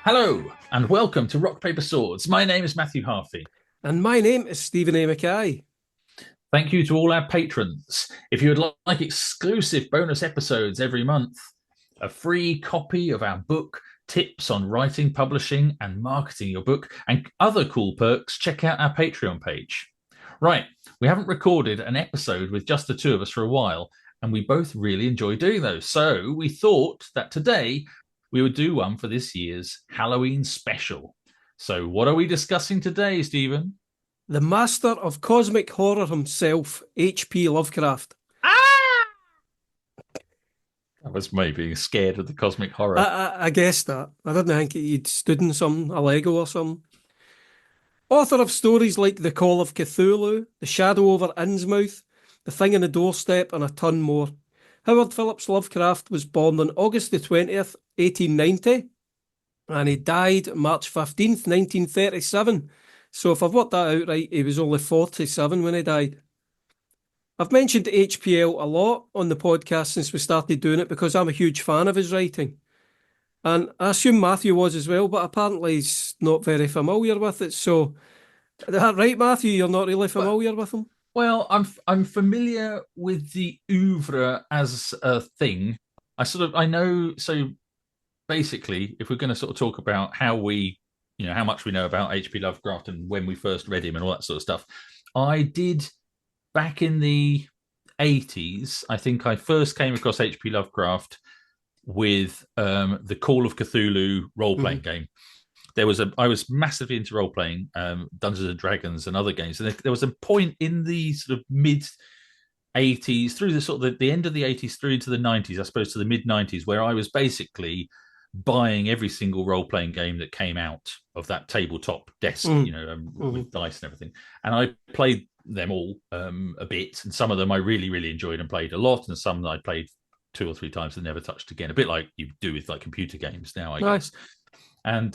Hello, and welcome to Rock, Paper, Swords. My name is Matthew Harvey. And my name is Stephen A. Mackay. Thank you to all our patrons. If you would like exclusive bonus episodes every month, a free copy of our book, Tips on Writing, Publishing, and Marketing Your Book, and other cool perks, check out our Patreon page. Right, we haven't recorded an episode with just the two of us for a while, and we both really enjoy doing those. So we thought that today we would do one for this year's Halloween special. So what are we discussing today, Stephen? The master of cosmic horror himself, H.P. Lovecraft. Ah! That was me being scared of the cosmic horror. I guessed that. I didn't think he'd stood in a Lego or something. Author of stories like The Call of Cthulhu, The Shadow Over Innsmouth, The Thing in the Doorstep, and a ton more. Howard Phillips Lovecraft was born on August the 20th, 1890, and he died March 15th, 1937. So if I've worked that out right, he was only 47 when he died. I've mentioned HPL a lot on the podcast since we started doing it because I'm a huge fan of his writing. And I assume Matthew was as well, but apparently he's not very familiar with it. So, is that right, Matthew? You're not really familiar with him? Well, I'm familiar with the oeuvre as a thing. I know. So basically, if we're going to sort of talk about how how much we know about H.P. Lovecraft and when we first read him and all that sort of stuff, I did back in the 80s. I think I first came across H.P. Lovecraft with the Call of Cthulhu role-playing game. I was massively into role-playing, Dungeons and Dragons and other games. And there was a point in the sort of mid 80s through the sort of the end of the 80s through into the 90s, I suppose, to the mid 90s, where I was basically buying every single role-playing game that came out of that tabletop desk, with dice and everything. And I played them all a bit, and some of them I really, really enjoyed and played a lot, and some I played 2 or 3 times and never touched again. A bit like you do with like computer games now, I guess. And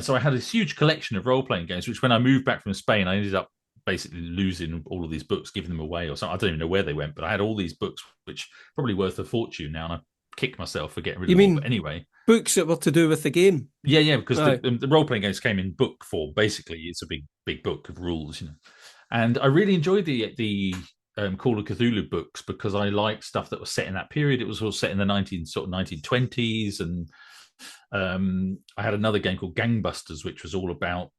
so I had this huge collection of role-playing games, which when I moved back from Spain, I ended up basically losing all of these books, giving them away or something. I don't even know where they went, but I had all these books, which are probably worth a fortune now, and I kick myself for getting rid of them. But anyway, books that were to do with the game? Yeah, because the role-playing games came in book form. Basically, it's a big book of rules, And I really enjoyed the Call of Cthulhu books because I liked stuff that was set in that period. It was all set in the 1920s, and I had another game called Gangbusters, which was all about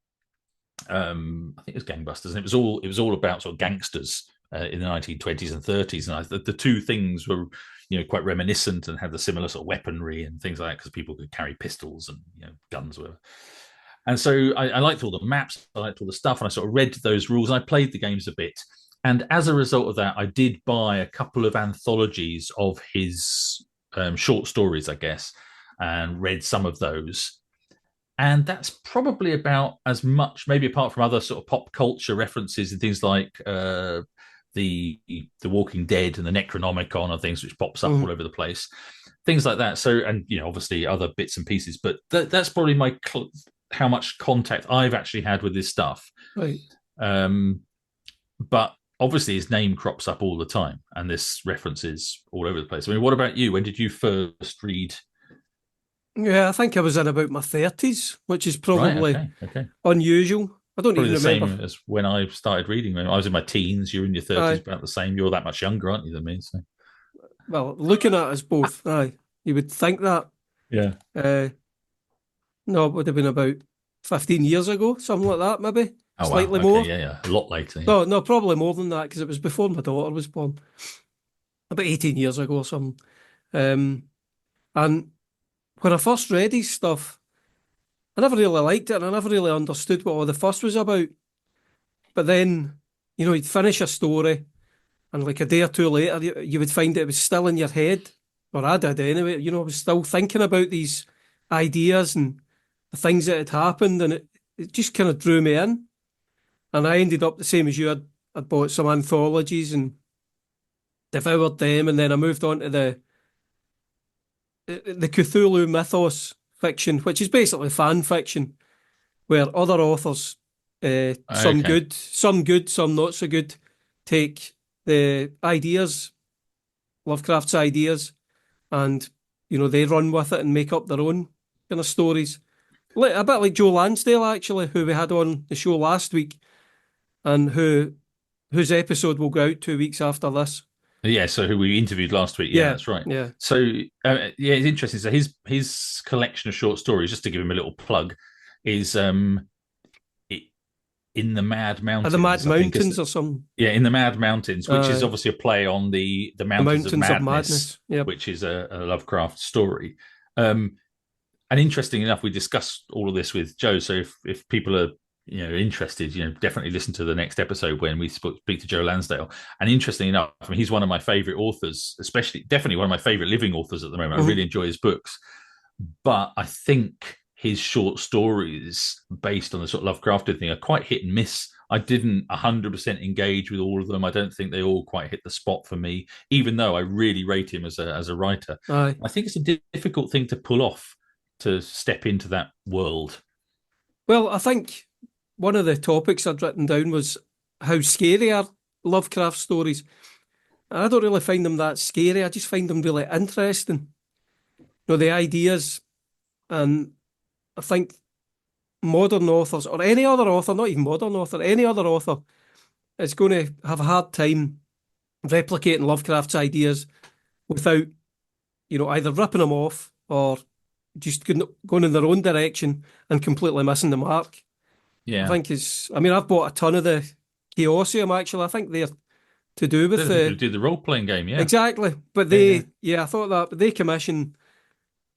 I think it was Gangbusters, and it was all about sort of gangsters in the 1920s and 30s, and the two things were quite reminiscent and had the similar sort of weaponry and things like that because people could carry pistols and guns, whatever. And so I liked all the maps, I liked all the stuff, and I sort of read those rules, and I played the games a bit. And as a result of that, I did buy a couple of anthologies of his short stories, I guess, and read some of those. And that's probably about as much, maybe apart from other sort of pop culture references and things like the Walking Dead and the Necronomicon and things, which pops up all over the place, things like that. So, and obviously other bits and pieces, but that's probably how much contact I've actually had with this stuff. Right. But obviously his name crops up all the time, and this references all over the place. I mean, what about you? When did you first read? Yeah, I think I was in about my 30s, which is probably okay. unusual. I don't probably even the remember. Same as when I started reading them. I was in my teens. You're in your 30s, about the same. You're that much younger, aren't you, than me? So. Well, looking at us both, you would think that. Yeah. No, it would have been about 15 years ago, something like that, maybe. Oh, Slightly wow. Okay, more. yeah. A lot later. Yeah. No, probably more than that because it was before my daughter was born. About 18 years ago or something. And when I first read his stuff, I never really liked it and I never really understood what all the fuss was about. But then, you'd finish a story and like a day or two later, you would find it was still in your head, or I did anyway. I was still thinking about these ideas and the things that had happened, and it just kind of drew me in. And I ended up the same as you. I'd bought some anthologies and devoured them, and then I moved on to the Cthulhu Mythos fiction, which is basically fan fiction, where other authors, some good, some not so good, take the ideas, Lovecraft's ideas, and they run with it and make up their own kind of stories. A bit like Joe Lansdale, actually, who we had on the show last week, and whose episode will go out 2 weeks after this. Yeah, so who we interviewed last week. Yeah, Yeah, that's right. yeah. So yeah, it's interesting. So his collection of short stories, just to give him a little plug, is it, in the Mad Are the Mad Mountains, I think, isn't Mountains it? or some Yeah, in the Mad Mountains, which is uh, obviously a play on the the Mountains of Mountains of Madness, Madness? Yep. which is a Lovecraft story. And interesting enough, we discussed all of this with Joe. So if people are interested, definitely listen to the next episode when we speak to Joe Lansdale. And interestingly enough, I mean, he's one of my favorite authors, definitely one of my favorite living authors at the moment. I really enjoy his books, but I think his short stories based on the sort of Lovecrafted thing are quite hit and miss. I didn't 100% engage with all of them. I don't think they all quite hit the spot for me, even though I really rate him as a writer. Aye. I think it's a difficult thing to pull off, to step into that world. Well, I think one of the topics I'd written down was how scary are Lovecraft stories. And I don't really find them that scary. I just find them really interesting. The ideas, and I think modern authors, or any other author, not even modern author, any other author, is going to have a hard time replicating Lovecraft's ideas without, either ripping them off or just going in their own direction and completely missing the mark. Yeah. I've bought a ton of the Chaosium, actually. I think they're to do with the people who do the role-playing game, yeah. Exactly. But I thought that, but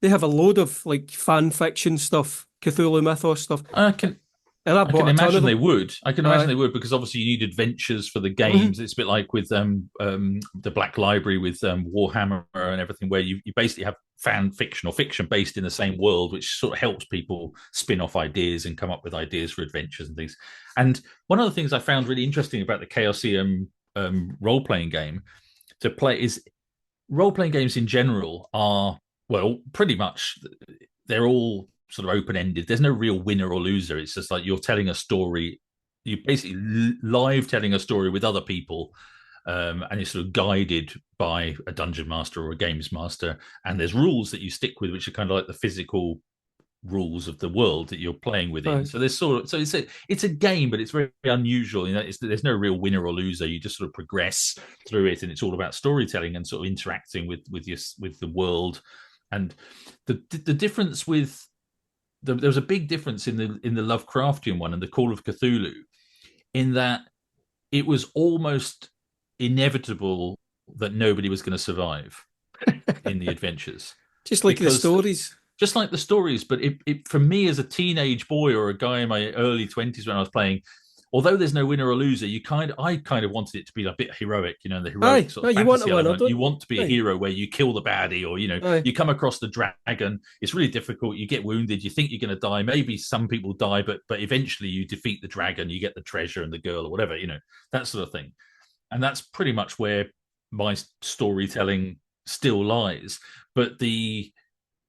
they have a load of like fan fiction stuff, Cthulhu Mythos stuff. I can imagine they would. I can imagine they would, because obviously you need adventures for the games. It's a bit like with the Black Library with Warhammer and everything, where you basically have fan fiction or fiction based in the same world, which sort of helps people spin off ideas and come up with ideas for adventures and things. And one of the things I found really interesting about the Chaosium role-playing game to play is role-playing games in general are, well, pretty much they're all sort of open-ended. There's no real winner or loser. It's just like you're telling a story. You're basically live telling a story with other people, and you're sort of guided by a dungeon master or a games master. And there's rules that you stick with, which are kind of like the physical rules of the world that you're playing within. Right. So there's it's a game, but it's very unusual. There's no real winner or loser. You just sort of progress through it, and it's all about storytelling and sort of interacting with the world. And the difference with there was a big difference in the Lovecraftian one and the Call of Cthulhu, in that it was almost inevitable that nobody was going to survive in the adventures. Just like the stories. Just like the stories. But it for me as a teenage boy or a guy in my early 20s when I was playing, although there's no winner or loser, I kind of wanted it to be a bit heroic, the heroic sort of fantasy element. You want to be a hero where you kill the baddie, or you come across the dragon. It's really difficult. You get wounded. You think you're going to die. Maybe some people die, but eventually you defeat the dragon. You get the treasure and the girl or whatever. That sort of thing. And that's pretty much where my storytelling still lies. But the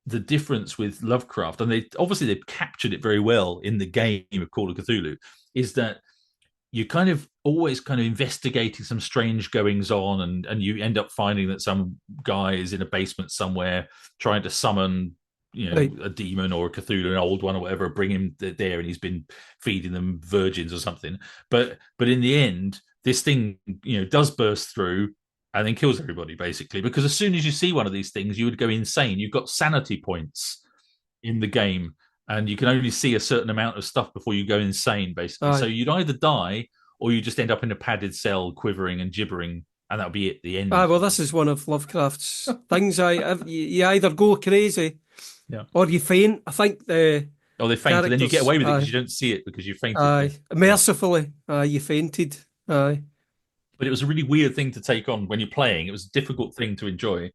difference with Lovecraft, and they've captured it very well in the game of Call of Cthulhu, is that you're kind of always kind of investigating some strange goings on, and you end up finding that some guy is in a basement somewhere trying to summon a demon or a Cthulhu, an old one or whatever, bring him there, and he's been feeding them virgins or something. But in the end, this thing does burst through and then kills everybody, basically, because as soon as you see one of these things, you would go insane. You've got sanity points in the game, and you can only see a certain amount of stuff before you go insane, basically. So you'd either die or you just end up in a padded cell quivering and gibbering, and that'll be it, the end. Well, this is one of Lovecraft's things. You either go crazy or you faint. I think they faint, and then you get away with it because you don't see it because you fainted. Mercifully, you fainted. Aye. But it was a really weird thing to take on when you're playing. It was a difficult thing to enjoy,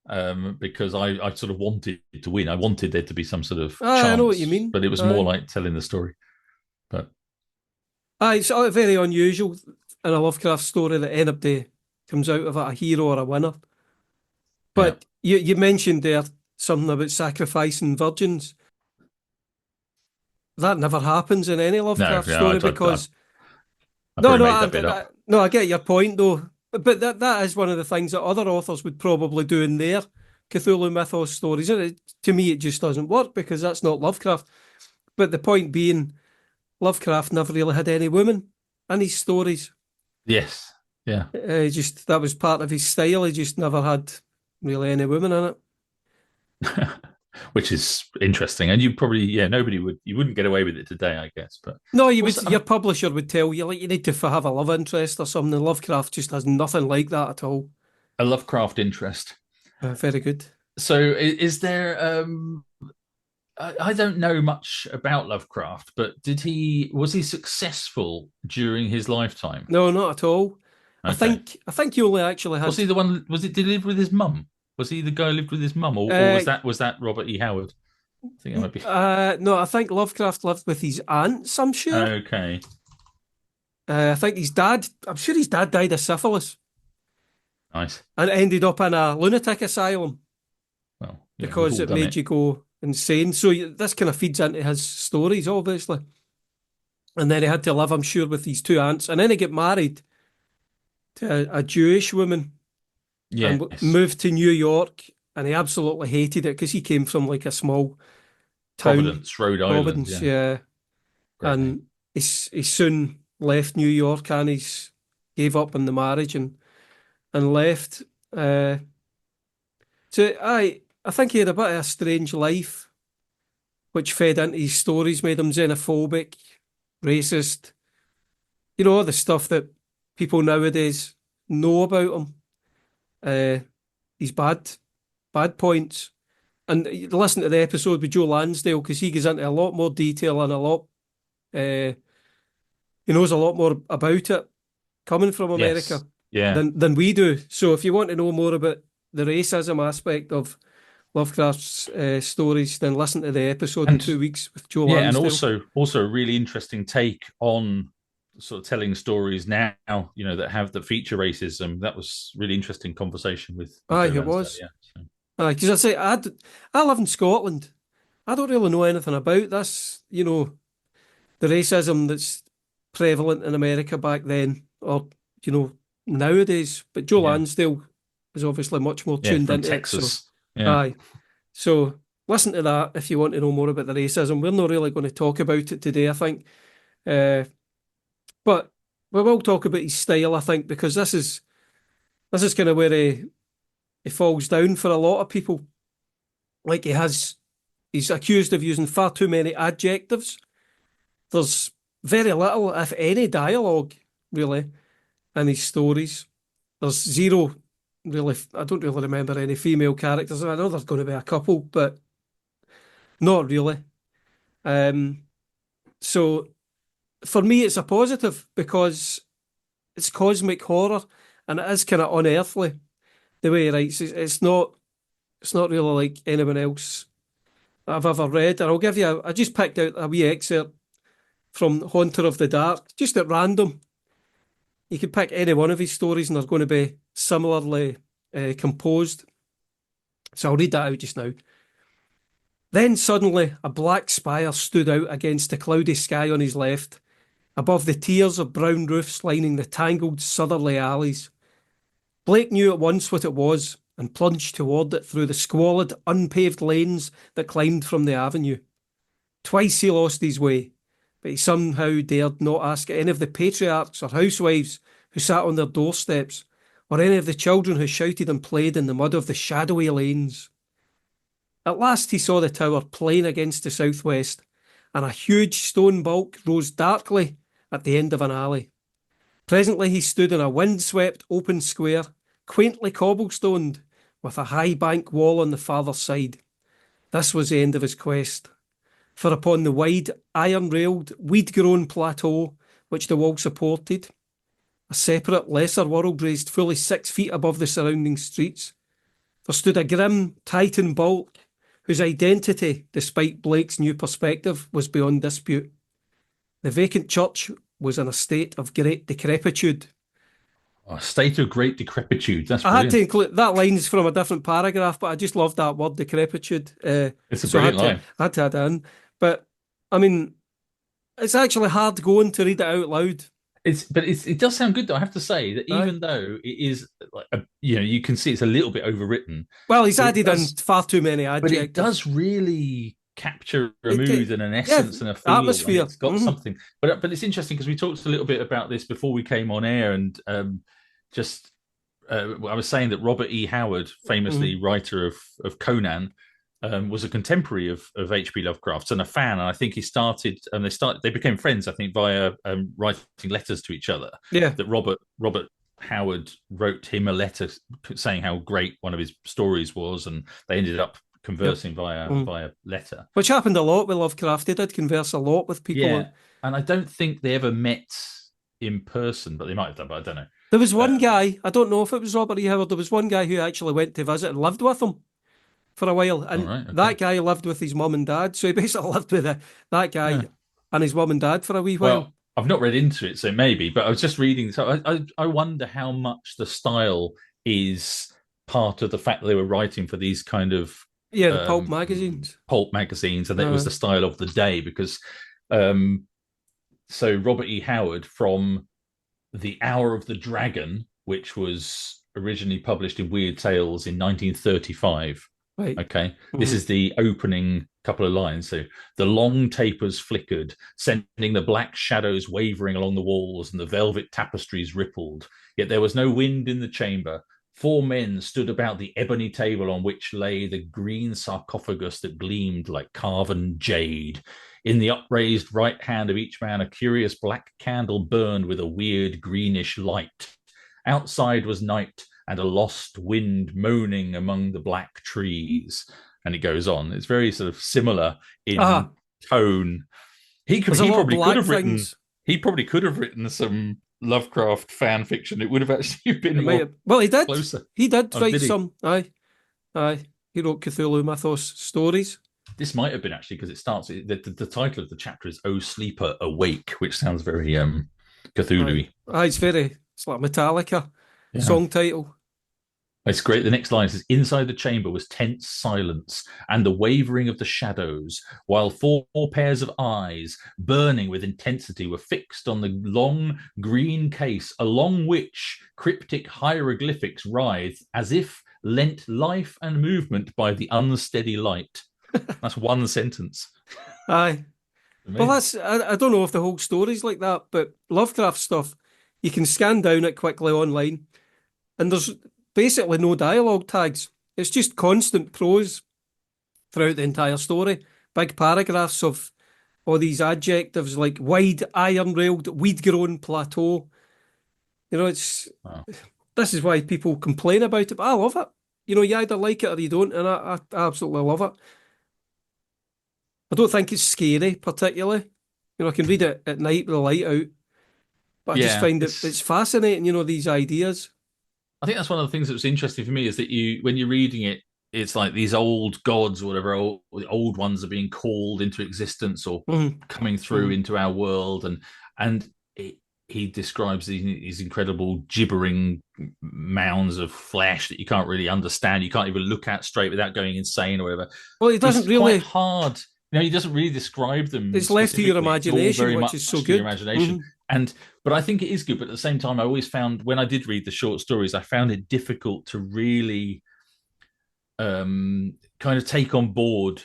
because I sort of wanted to win. I wanted there to be some sort of chance. I know what you mean. But it was more like telling the story. But it's very unusual in a Lovecraft story that anybody comes out of it a hero or a winner. But you mentioned there something about sacrificing virgins. That never happens in any Lovecraft story because... I get your point though. But that is one of the things that other authors would probably do in their Cthulhu Mythos stories. And to me, it just doesn't work because that's not Lovecraft. But the point being, Lovecraft never really had any women in his stories. Yes. Yeah. Just that was part of his style. He just never had really any women in it. Which is interesting. And you probably, yeah, nobody would, you wouldn't get away with it today, I guess. But No, you would. also, Your publisher would tell you like you need to have a love interest or something. Lovecraft just has nothing like that at all. a Lovecraft interest. Very good. So is there, I don't know much about Lovecraft, but was he successful during his lifetime? No, not at all. Okay. I think you only actually Was had. he the one, did he live with his mum? Was he the guy who lived with his mum, or Uh, was that Robert E. Howard? I think it might be. no, I think Lovecraft lived with his aunts. I'm sure. Okay. I think his dad. I'm sure his dad died of syphilis Nice. and ended up in a lunatic asylum Well, yeah, we've because all it done made it. you go insane. So this kind of feeds into his stories, obviously. And then he had to live, I'm sure, with these two aunts, and then he got married to a Jewish woman and Yes. moved to New York, and he absolutely hated it because he came from like a small town, Providence, Rhode Island. Providence, Yeah. yeah, Great name. and he soon left New York and he's gave up on the marriage and left. Uh, so I think he had a bit of a strange life, which fed into his stories, made him xenophobic, racist, all the stuff that people nowadays know about him. His bad points. And listen to the episode with Joe Lansdale because he goes into a lot more detail and uh, he knows a lot more about it coming from America Yes. Yeah. than we do. So if you want to know more about the racism aspect of Lovecraft's stories, then listen to the episode in And 2 weeks with Joe yeah, and Lansdale. also a really interesting take on sort of telling stories now, that have the feature racism. That was really interesting conversation with Aye, Joe it Lansdale. was. Yeah. So, Aye, because I say I live in Scotland. I don't really know anything about this, the racism that's prevalent in America back then or, you know, nowadays. But Joe yeah. Lansdale is obviously much more Yeah. tuned From into it. So, Texas. Yeah. aye. So, listen to that if you want to know more about the racism. We're not really going to talk about it today, I think. Uh, but we will talk about his style, I think, because this is kind of where he falls down for a lot of people. Like he's accused of using far too many adjectives. There's very little, if any, dialogue really in his stories. There's zero, really. I don't really remember any female characters. I know there's going to be a couple, but not really. Um, so for me, it's a positive because it's cosmic horror and it is kind of unearthly the way he writes. It's not really like anyone else I've ever read. And I'll give you. I just picked out a wee excerpt from Haunter of the Dark, just at random. You could pick any one of his stories and they're going to be similarly composed. So I'll read that out just now. Then suddenly a black spire stood out against the cloudy sky on his left, above the tiers of brown roofs lining the tangled southerly alleys. Blake knew at once what it was and plunged toward it through the squalid, unpaved lanes that climbed from the avenue. Twice he lost his way, but he somehow dared not ask any of the patriarchs or housewives who sat on their doorsteps, or any of the children who shouted and played in the mud of the shadowy lanes. At last he saw the tower plain against the southwest, and a huge stone bulk rose darkly at the end of an alley. Presently he stood in a wind-swept open square, quaintly cobblestoned, with a high bank wall on the farther side. This was the end of his quest, for upon the wide, iron-railed, weed-grown plateau which the wall supported, a separate, lesser world raised fully 6 feet above the surrounding streets, there stood a grim Titan bulk whose identity, despite Blake's new perspective, was beyond dispute. The vacant church was in a state of great decrepitude. A state of great decrepitude. That's I had to brilliant. include that line's from a different paragraph, but I just loved that word decrepitude. It's a So brilliant line. I had to add in. But I mean, it's actually hard going to read it out loud. It does sound good though. I have to say that Aye. even though it is like you can see it's a little bit overwritten, Well, he's but it added in does far too many but it adjectives. does really capture a It, mood and an yeah, essence and a feel, and atmosphere. it's got something. But it's interesting because we talked a little bit about this before we came on air, and just I was saying that Robert E. Howard, famously writer of Conan, was a contemporary of H.P. Lovecraft's and a fan. And I think they became friends, I think, via writing letters to each other. Yeah. That Robert Howard wrote him a letter saying how great one of his stories was, and they ended up Yep. conversing via letter. Which happened a lot with Lovecraft. He did converse a lot with people. Yeah, and I don't think they ever met in person, but they might have done. But I don't know. There was one guy, I don't know if it was Robert E. Howard, there was one guy who actually went to visit and lived with him for a while. All And right, okay. that guy lived with his mum and dad. So he basically lived with that guy Yeah. and his mum and dad for a wee while. Well, I've not read into it, so maybe, but I was just reading. So I wonder how much the style is part of the fact that they were writing for these kind of Yeah, the pulp magazines. pulp magazines, and that it was the style of the day. Because so Robert E. Howard, from The Hour of the Dragon, which was originally published in Weird Tales in 1935. Right. Okay. This is the opening couple of lines. So the long tapers flickered, sending the black shadows wavering along the walls, and the velvet tapestries rippled. Yet there was no wind in the chamber. 4 men stood about the ebony table on which lay the green sarcophagus that gleamed like carven jade. In the upraised right hand of each man, a curious black candle burned with a weird greenish light. Outside was night, and a lost wind moaning among the black trees. And it goes on. It's very sort of similar in tone. He probably could have written. He probably could have written some Lovecraft fan fiction. It would have actually been more. Well, he did. Closer. He did write some. Aye. He wrote Cthulhu Mythos stories. This might have been actually because it starts. The title of the chapter is "Oh Sleeper, Awake," which sounds very Cthulhu-y. It's like Metallica song title. It's great. The next line says, "Inside the chamber was tense silence and the wavering of the shadows, while 4 pairs of eyes, burning with intensity, were fixed on the long green case, along which cryptic hieroglyphics writhed, as if lent life and movement by the unsteady light." That's one sentence. Aye. Well, I don't know if the whole story's like that, but Lovecraft stuff, you can scan down it quickly online, and there's basically no dialogue tags. It's just constant prose throughout the entire story. Big paragraphs of all these adjectives like wide, iron-railed, weed-grown plateau. This is why people complain about it, but I love it. You either like it or you don't, and I absolutely love it. I don't think it's scary, particularly. I can read it at night with the light out, but I just find it's fascinating, these ideas. I think that's one of the things that was interesting for me is that when you're reading it, it's like these old gods or whatever, the old ones are being called into existence or coming through into our world, and he describes these incredible gibbering mounds of flesh that you can't really understand. You can't even look at straight without going insane or whatever. Well, it doesn't really. Quite hard. He doesn't really describe them. It's left to your imagination, which is so good. Your imagination. But I think it is good. But at the same time, I always found when I did read the short stories, I found it difficult to really kind of take on board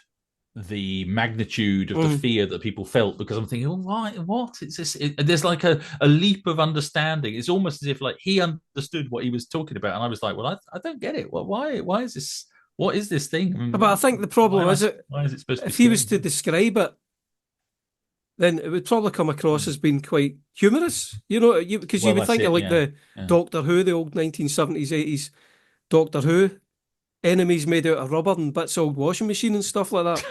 the magnitude of the fear that people felt, because I'm thinking, why? What? It's this. There's like a leap of understanding. It's almost as if like he understood what he was talking about, and I was like, well, I don't get it. Well, why is this? What is this thing? But I think the problem why is it supposed to be if he was to describe it, then it would probably come across as being quite humorous, because you would think of like the Doctor Who, the old 1970s, 80s Doctor Who, enemies made out of rubber and bits of old washing machine and stuff like that.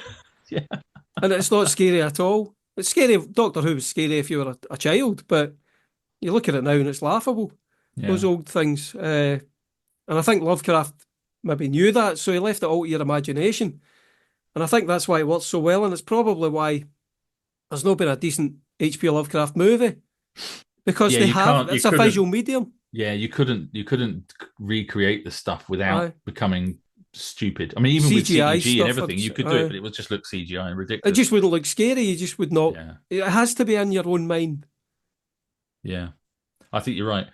And it's not scary at all. It's scary. Doctor Who was scary if you were a child, but you look at it now and it's laughable. Those old things. And I think Lovecraft maybe knew that, so he left it all to your imagination. And I think that's why it works so well, and it's probably why there's not been a decent H.P. Lovecraft movie, because it's a visual medium. Yeah, you couldn't recreate the stuff without becoming stupid. I mean, even with CGI and everything, you could do it, but it would just look CGI and ridiculous. It just wouldn't look scary. You just would not. Yeah. It has to be in your own mind. Yeah, I think you're right.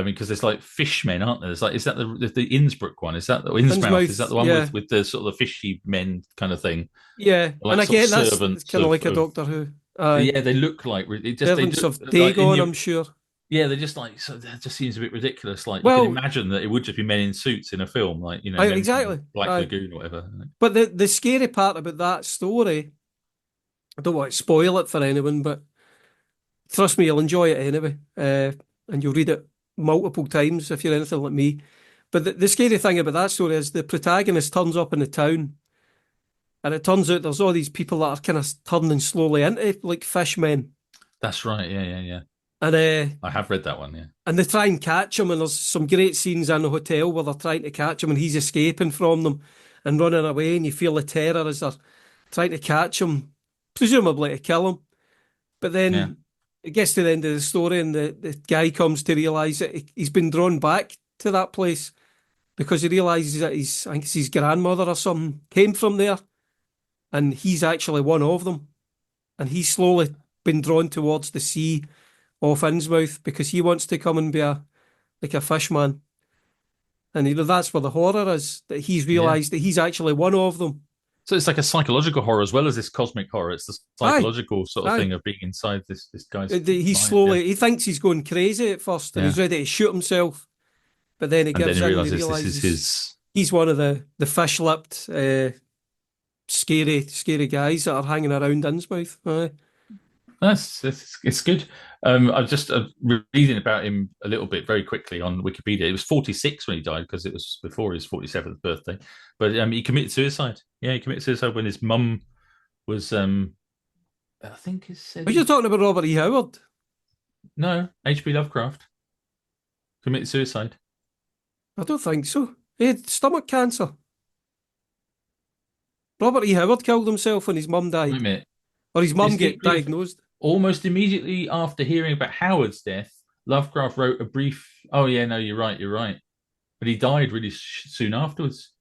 Because there's like fishmen, aren't there? There's like, is that the Innsbruck one? Is that the Innsmouth? Is that Innsmouth, the one yeah, with the sort of the fishy men kind of thing? yeah. And Like sort of again, that's servants kind of like a of Doctor Who. Aye. yeah, they look like they Servants look of like in Dagon, your I'm sure. yeah, they're just like so that just seems a bit ridiculous. Like you can Well, imagine that it would just be men in suits in a film, like men from exactly. Black Aye. Lagoon or whatever. But the scary part about that story, I don't want to spoil it for anyone, but trust me, you'll enjoy it anyway. And you'll read it multiple times if you're anything like me. But the scary thing about that story is the protagonist turns up in the town, and it turns out there's all these people that are kind of turning slowly into like fishmen. That's right. Yeah, yeah, yeah. And I have read that one. Yeah, they try and catch him, and there's some great scenes in the hotel where they're trying to catch him, and he's escaping from them and running away, and you feel the terror as they're trying to catch him, presumably to kill him. But yeah. then it gets to the end of the story, and the guy comes to realise that he's been drawn back to that place because he realises that I think it's his grandmother or something, came from there, and he's actually one of them. And he's slowly been drawn towards the sea off Innsmouth because he wants to come and be like a fishman. And that's where the horror is, that he's Yeah. realised that he's actually one of them. So it's like a psychological horror as well as this cosmic horror. It's the Aye, psychological sort of aye. thing of being inside this guy's He's mind. Yeah, slowly, he thinks he's going crazy at first and yeah. he's ready to shoot himself. But then he And then gives he in and he realizes this is realises his. he's one of the fish-lipped, scary guys that are hanging around Innsmouth. Aye. That's it's good. I was just reading about him a little bit very quickly on Wikipedia. He was 46 when he died because it was before his 47th birthday. But he committed suicide. Yeah, he committed suicide when his mum was. I think it said But you're talking about Robert E. Howard. no, H.P. Lovecraft committed suicide. I don't think so. He had stomach cancer. Robert E. Howard killed himself when his mum Wait a died. minute. Or his This mum get deeply diagnosed. almost immediately after hearing about Howard's death, Lovecraft wrote a brief. Oh yeah, no, you're right. You're right. But he died really soon afterwards.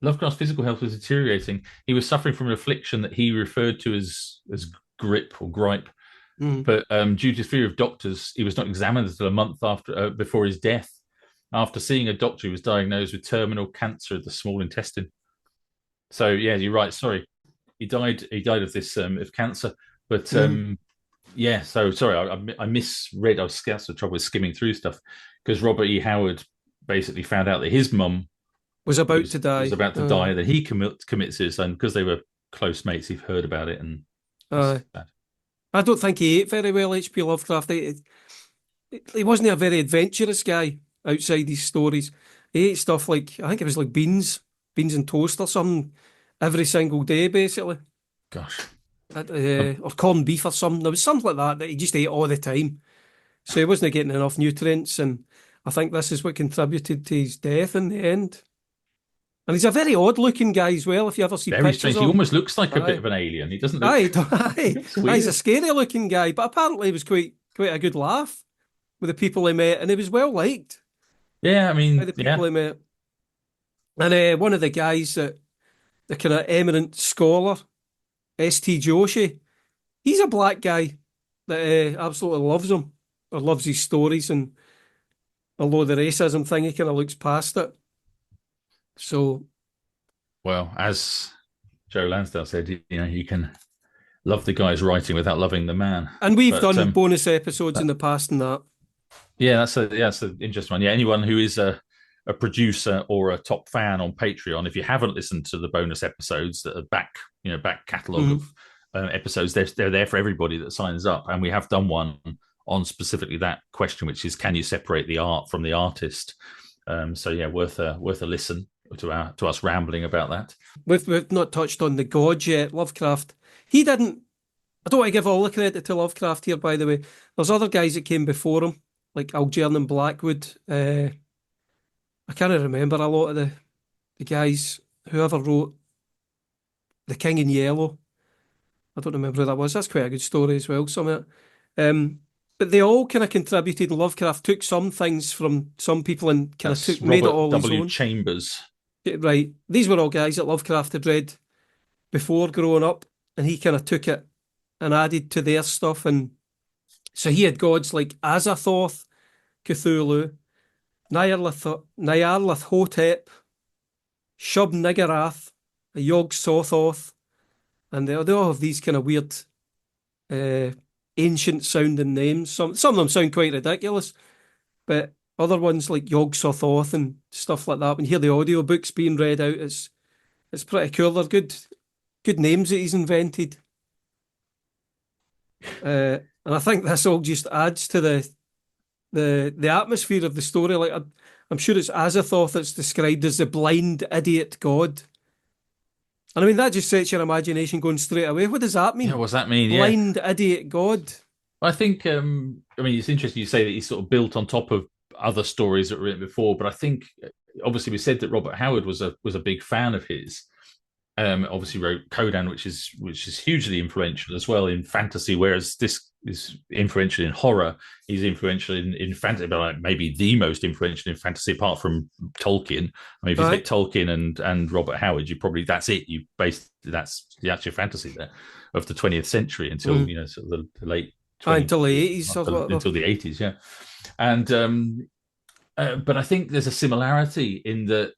Lovecraft's physical health was deteriorating. He was suffering from an affliction that he referred to as grip or gripe. Mm. But due to fear of doctors, he was not examined until a month after before his death. After seeing a doctor, he was diagnosed with terminal cancer of the small intestine. So yeah, you're right. Sorry, he died. He died of this of cancer. But Mm. yeah, so sorry, I misread. I was that's the trouble with skimming through stuff because Robert E. Howard basically found out that his mum Was about to was die. about to die, that he commit suicide because they were close mates. He heard about it, and Uh, it's sad. I don't think he ate very well, H.P. Lovecraft. He wasn't a very adventurous guy outside his stories. He ate stuff like, I think it was like beans and toast or something every single day, basically. Gosh, Or corned beef or something. There was something like that he just ate all the time. So he wasn't getting enough nutrients. And I think this is what contributed to his death in the end. And he's a very odd looking guy as well, if you ever see very pictures strange. He of him. almost looks like a bit Aye. of an alien. He doesn't look. Aye, He aye. looks Aye, he's a weird. scary looking guy, but apparently he was quite a good laugh with the people he met, and he was well liked Yeah, I by mean, the yeah, people he met. And one of the guys that the kind of eminent scholar, S.T. Joshi, he's a black guy that absolutely loves him or loves his stories, and although the racism thing, he kind of looks past it. So, well, as Joe Lansdale said, you can love the guy's writing without loving the man. and we've But done bonus episodes in the past and that. yeah, that's an interesting one. Yeah, anyone who is a producer or a top fan on Patreon, if you haven't listened to the bonus episodes that are back catalogue Mhm. of episodes, they're there for everybody that signs up, and we have done one on specifically that question, which is can you separate the art from the artist? So yeah, worth a listen to us rambling about that. We've not touched on the gods yet. Lovecraft, he didn't. I don't want to give all the credit to Lovecraft here, by the way. There's other guys that came before him, like Algernon Blackwood. I can't remember a lot of the guys, whoever wrote The King in Yellow. I don't remember who that was. That's quite a good story as well, some of it. But they all kind of contributed, and Lovecraft took some things from some people and kind of That's made it Robert all his W. own. Chambers. Right. These were all guys that Lovecraft had read before growing up, and he kind of took it and added to their stuff and So he had gods like Azathoth, Cthulhu, Nyarlathotep, Shub-Niggurath, a yog-sothoth, and they all have these kind of weird, uh, ancient sounding names. Some of them sound quite ridiculous, but other ones like yog-sothoth and stuff like that. When you hear the audiobooks being read out, it's pretty cool. They're good names that he's invented. And I think this all just adds to the atmosphere of the story. Like I'm sure it's Azathoth that's described as the blind idiot god. And I mean that just sets your imagination going straight away. What does that Yeah, mean? what's that mean? Yeah, Blind idiot god. I think. I mean, it's interesting you say that he's sort of built on top of other stories that were written before, but I think obviously we said that Robert Howard was a big fan of his. Obviously wrote Codan, which is hugely influential as well in fantasy, whereas this is influential in horror. He's influential in fantasy, but like maybe the most influential in fantasy apart from Tolkien. I mean, if you Aye. take Tolkien and Robert Howard, you probably that's it. You base that's your fantasy there of the 20th century until Mm. sort of the late Aye, 20 until the 80s or whatever. until the 80s, yeah. And but I think there's a similarity in that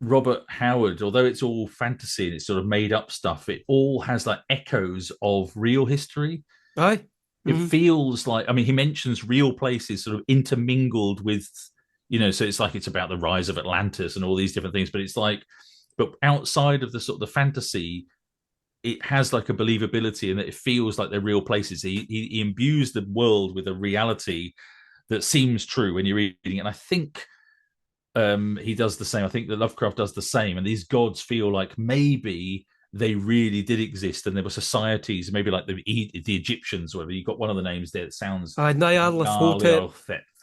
Robert Howard, although it's all fantasy and it's sort of made up stuff, it all has like echoes of real history. Aye. It Mm. feels like, I mean, he mentions real places sort of intermingled with, so it's like it's about the rise of Atlantis and all these different things, but it's like, but outside of the sort of the fantasy, it has like a believability and that it feels like they're real places. He imbues the world with a reality that seems true when you're reading it. And I think he does the same. I think that Lovecraft does the same, and these gods feel like maybe they really did exist, and there were societies, maybe like the Egyptians, or whatever. You got one of the names there that sounds Aye, Nyarlathotep.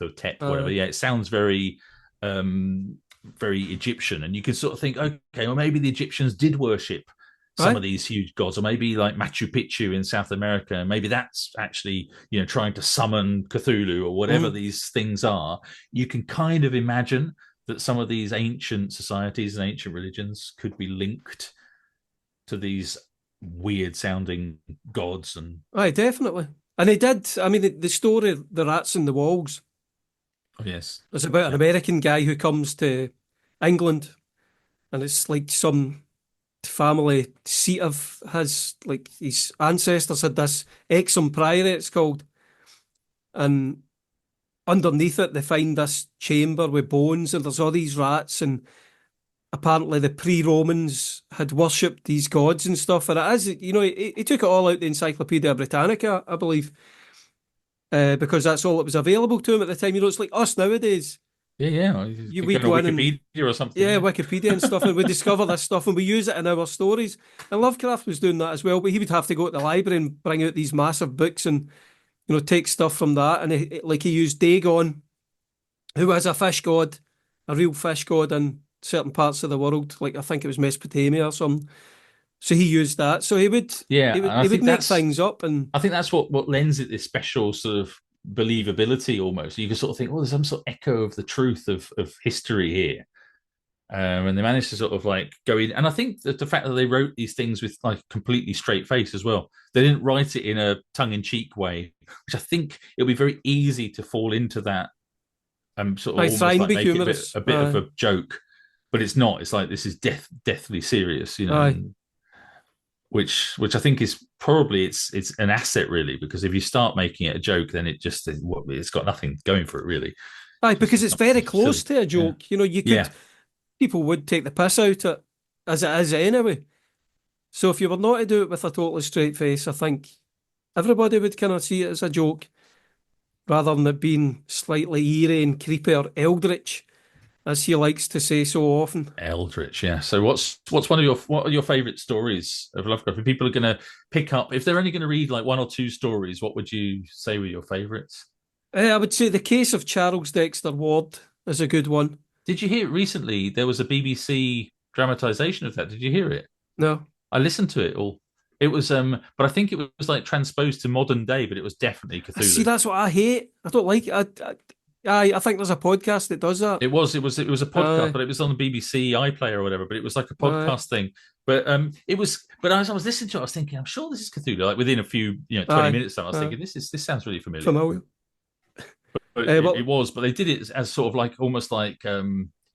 Nyarlathotep, whatever. Aye. Yeah, it sounds um, very Egyptian, and you can sort of think, okay, well, maybe the Egyptians did worship some of Aye. these huge gods, or maybe like Machu Picchu in South America, and maybe that's actually trying to summon Cthulhu or whatever Mm. these things are. You can kind of imagine that some of these ancient societies and ancient religions could be linked to these weird sounding gods and Aye, definitely. And he did. I mean, the story, The Rats in the Walls, oh yes, is about an yeah, American guy who comes to England, and it's like some family seat of his, like his ancestors had this Exham Priory, it's called, and underneath it they find this chamber with bones, and there's all these rats, and apparently the pre-Romans had worshipped these gods and stuff. And it is, he took it all out the Encyclopedia Britannica, I believe, because that's all that was available to him at the time. It's like us nowadays. yeah, yeah. You could We go to go in and, Wikipedia or something. yeah, Yeah, Wikipedia and stuff, and we discover this stuff and we use it in our stories. And Lovecraft was doing that as well, but he would have to go to the library and bring out these massive books and take stuff from that. And like he used Dagon, who is a fish god, a real fish god in certain parts of the world, like I think it was Mesopotamia or something. So he used that. So he would yeah. he would And I he would think make that's things up and I think that's what lends it this special sort of believability almost. You can sort of think, well, there's some sort of echo of the truth of history here. And they managed to sort of like go in. And I think that the fact that they wrote these things with like completely straight face as well, they didn't write it in a tongue in cheek way, which I think it'll be very easy to fall into that and sort of I try almost and like be make it a bit humorous. a bit of a joke, but it's not. It's like this is deathly serious, Aye, and which I think is probably it's an asset really because if you start making it a joke, then it's got nothing going for it really. aye, Just because it's very close silly. to a Yeah, joke. You could yeah, people would take the piss out it as it is anyway. So if you were not to do it with a totally straight face, I think everybody would kind of see it as a joke rather than it being slightly eerie and creepy or eldritch, as he likes to say so often. Eldritch. Yeah. So what's what are your favorite stories of Lovecraft? If people are going to pick up, if they're only going to read like one or two stories, what would you say were your favorites? I would say The Case of Charles Dexter Ward is a good one. Did you hear recently there was a BBC dramatization of that? Did you hear it? No. I listened to it all. It was but I think it was like transposed to modern day, but it was definitely I see, Cthulhu. that's what I hate. I don't like it. I think there's a podcast that does that. It was a podcast, Aye, but it was on the BBC iPlayer or whatever. But it was like a aye, podcast thing. But it was. But as I was listening to it, I was thinking, I'm sure this is Cthulhu. Like within a few, 20 aye, minutes, time, I was aye. thinking, this sounds really familiar. Familiar. But it But was. But they did it as sort of like almost like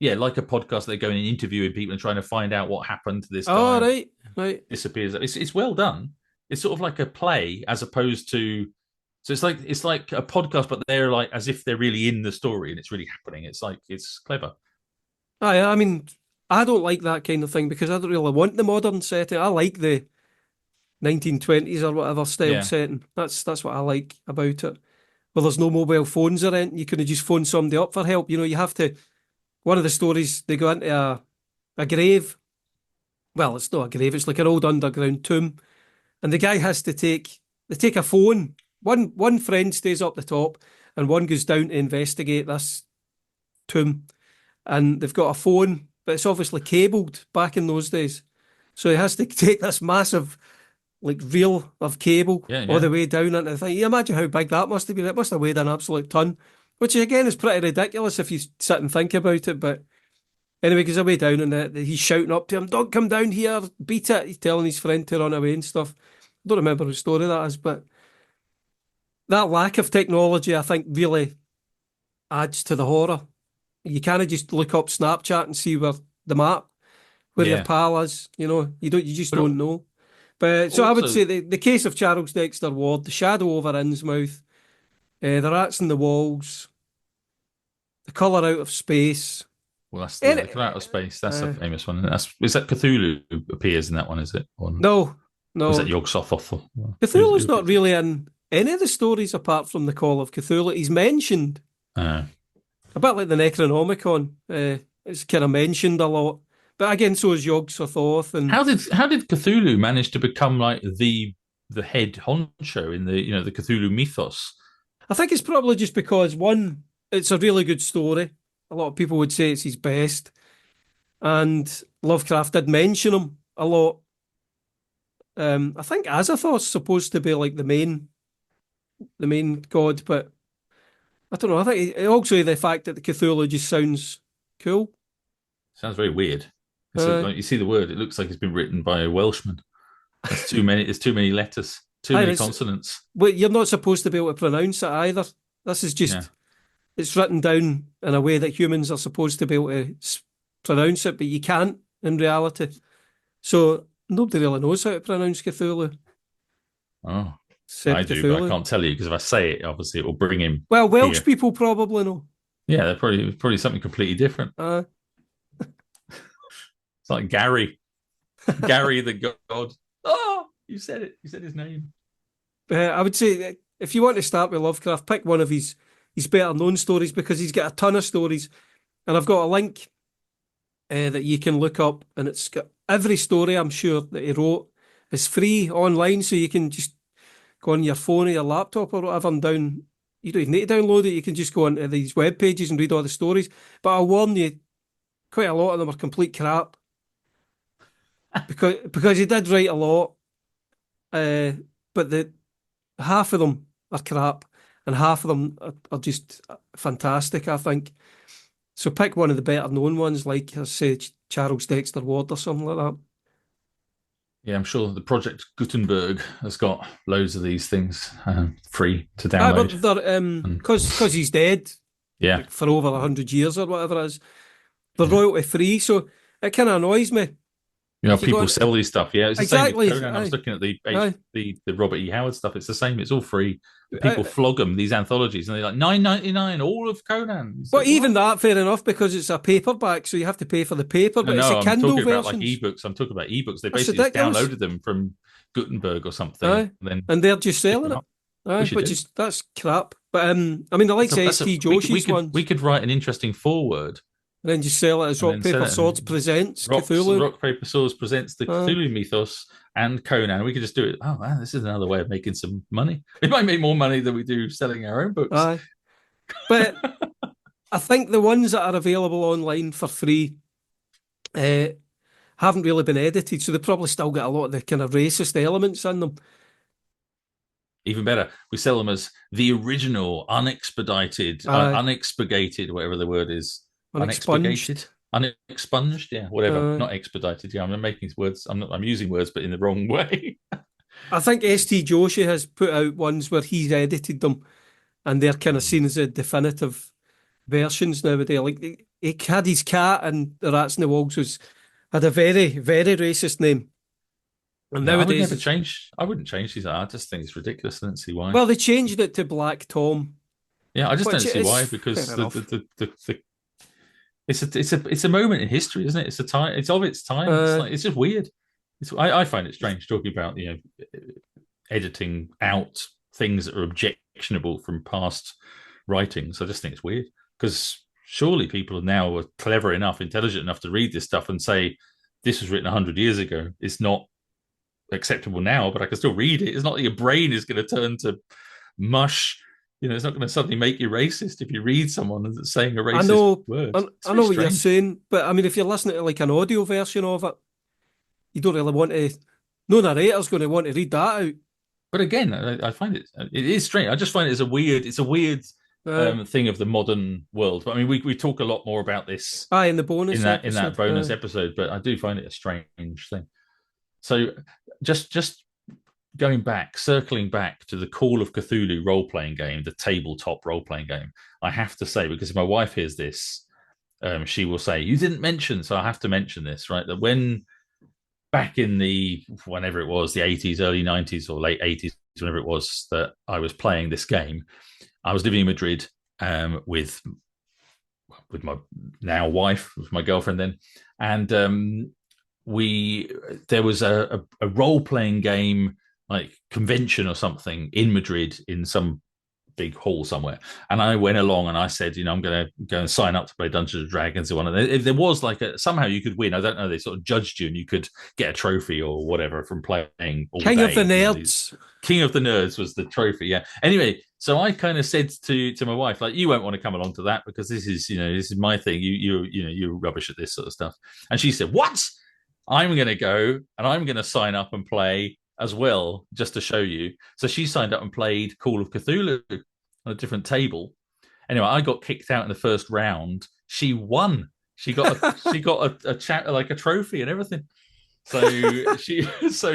yeah, like a podcast. They're going and interviewing people and trying to find out what happened to this guy oh, and right, right. disappears. It's well done. It's sort of like a play as opposed to. So it's like a podcast, but they're like as if they're really in the story and it's really happening. It's like it's clever. Aye, I mean, I don't like that kind of thing because I don't really want the modern setting. I like the 1920s or whatever style Yeah, setting. That's what I like about it. Well, there's no mobile phones or anything. You couldn't just phone somebody up for help. You have to. One of the stories, they go into a grave. Well, it's not a grave, it's like an old underground tomb. And the guy has to they take a phone. One friend stays up the top and one goes down to investigate this tomb. And they've got a phone, but it's obviously cabled back in those days. So he has to take this massive like reel of cable yeah, all yeah. the way down into the thing. You imagine how big that must have been. It must have weighed an absolute ton, which again is pretty ridiculous if you sit and think about it. But anyway, goes away down and he's shouting up to him, "Don't come down here, beat it." He's telling his friend to run away and stuff. I don't remember whose story that is, but that lack of technology, I think, really adds to the horror. You can't just look up Snapchat and see where the map, where your Yeah. pal is. You just But don't know. But so I would also, say the case of Charles Dexter Ward, the Shadow Over Innsmouth, the rats in the walls, the colour out of space. well, that's And, yeah, the Cloud of Space. That's a uh, famous one. Is that Cthulhu who appears in that one? Is it? Or no, was that no, yog-sothoth? Who Cthulhu's not appears? really in any of the stories apart from the Call of Cthulhu. He's mentioned Uh, a bit like the Necronomicon. It's kind of mentioned a lot, but again, so is yog-sothoth, and how did Cthulhu manage to become like the head honcho in the the Cthulhu mythos? I think it's probably just because one, it's a really good story. A lot of people would say it's his best, and Lovecraft did mention him a lot. I think Azathoth's supposed to be like the main god, but I don't know. I think also the fact that the Cthulhu just sounds cool. Sounds very weird. Uh, Like you see the word, it looks like it's been written by a Welshman. There's too many. There's too many letters. Too and many it's consonants. but you're not supposed to be able to pronounce it either. This is Yeah, just it's written down in a way that humans are supposed to be able to pronounce it, but you can't in reality. So nobody really knows how to pronounce Cthulhu oh, I except do, but I Cthulhu. can't tell you because if I say it, obviously it will bring him Well, Welsh here. people probably know. Yeah, they're probably something completely different. Uh, It's like Gary the God. Oh, you said it. You said his name. I would say that if you want to start with Lovecraft, pick one of his better known stories because he's got a ton of stories. And I've got a link that you can look up, and it's got every story I'm sure that he wrote is free online, so you can just go on your phone or your laptop or whatever and down. You don't even need to download it. You can just go onto these web pages and read all the stories. But I'll warn you, quite a lot of them are complete crap because he did write a lot, uh, but the half of them are crap and half of them are just fantastic. I think so. Pick one of the better known ones, like I say, Charles Dexter Ward or something like that. Yeah, I'm sure the Project Gutenberg has got loads of these things free to Ah, download. but they're And because he's dead yeah, like for over 100 years or whatever it is. They're yeah. royalty free, so it kind of annoys me. If you go People on, sell these stuff. Yeah, it's the same with exactly, Conan. I was aye, looking at aye. the Robert E. Howard stuff. It's the same. It's all free. But people I, flog them these anthologies, and they're like 9.99 all of Conan. It's but like even what? that, fair enough, because it's a paperback, so you have to pay for the paper. No, But it's a no, I'm Kindle talking about like versions. ebooks. I'm talking about ebooks. They That's basically just ridiculous. downloaded them from Gutenberg or something, Aye, and then and they're just pick selling them it. up. We Aye, should which do. is that's crap. But I mean, the likes of That's a ST we Joshi's could we ones, could write an interesting foreword and then just sell it as and rock then sell paper it. swords And presents Cthulhu. Rock Paper Swords presents the Aye, Cthulhu Mythos and Conan. We could just do it. Oh man, this is another way of making some money. We might make more money than we do selling our own books. aye. But I think the ones that are available online for free uh, haven't really been edited, so they probably still get a lot of the kind of racist elements in them. Even better, we sell them as the original, unexpedited, Aye, unexpurgated, whatever the word is, unexpurgated, unexpunged. unexpunged. Yeah, whatever. Aye. Not expedited. Yeah, I'm making words. I'm not. I'm using words, but in the wrong way. I think ST Joshi has put out ones where he's edited them and they're kind of seen as a definitive versions nowadays. Like he had his cat and the Rats and the Wogs had a very, very racist name. And Yeah, I would nowadays never it's change. I wouldn't change these. I just think it's ridiculous. I don't see why. well, they changed it to Black Tom, Yeah, I just don't which see is why fair because the enough. the it's a moment in history, isn't it? It's a time. It's of its time. It's Uh, like it's just weird. I find it strange talking about editing out things that are objectionable from past writings. I just think it's weird because surely people now are clever enough, intelligent enough to read this stuff and say this was written 100 years ago. It's not acceptable now, but I can still read it. It's not that your brain is going to turn to mush. It's not going to suddenly make you racist if you read someone that's saying a I racist know, word. It's I very know what you're strange. saying, but I mean, if you're listening to like an audio version of it, you don't really want to. No narrator's going to want to read that out. But again, I find it is strange. I just find it's a weird Aye, thing of the modern world. But I mean, we talk a lot more about this aye, in the in bonus that episode. bonus Aye. episode. But I do find it a strange thing. So just going back, circling back to the Call of Cthulhu role playing game, the tabletop role playing game. I have to say, because if my wife hears this, she will say, "You didn't mention," so I have to mention this, right? That when back in the whenever it was, the 80s, early 90s, or late 80s, whenever it was that I was playing this game, I was living in Madrid with my now wife, with my girlfriend then, and we there was a role playing game like convention or something in Madrid in some big hall somewhere. And I went along and I said, I'm going to go and sign up to play Dungeons and Dragons. And if there was like somehow you could win, I don't know, they sort of judged you and you could get a trophy or whatever from playing all King of the day. Nerds. King of the Nerds was the trophy. Yeah. Anyway, so I kind of said to my wife, like, you won't want to come along to that because this is my thing. You're rubbish at this sort of stuff. And she said, what? I'm going to go and I'm going to sign up and play as well, just to show you. So she signed up and played Call of Cthulhu on a different table. Anyway, I got kicked out in the first round. She won. She got a chat like a trophy and everything. So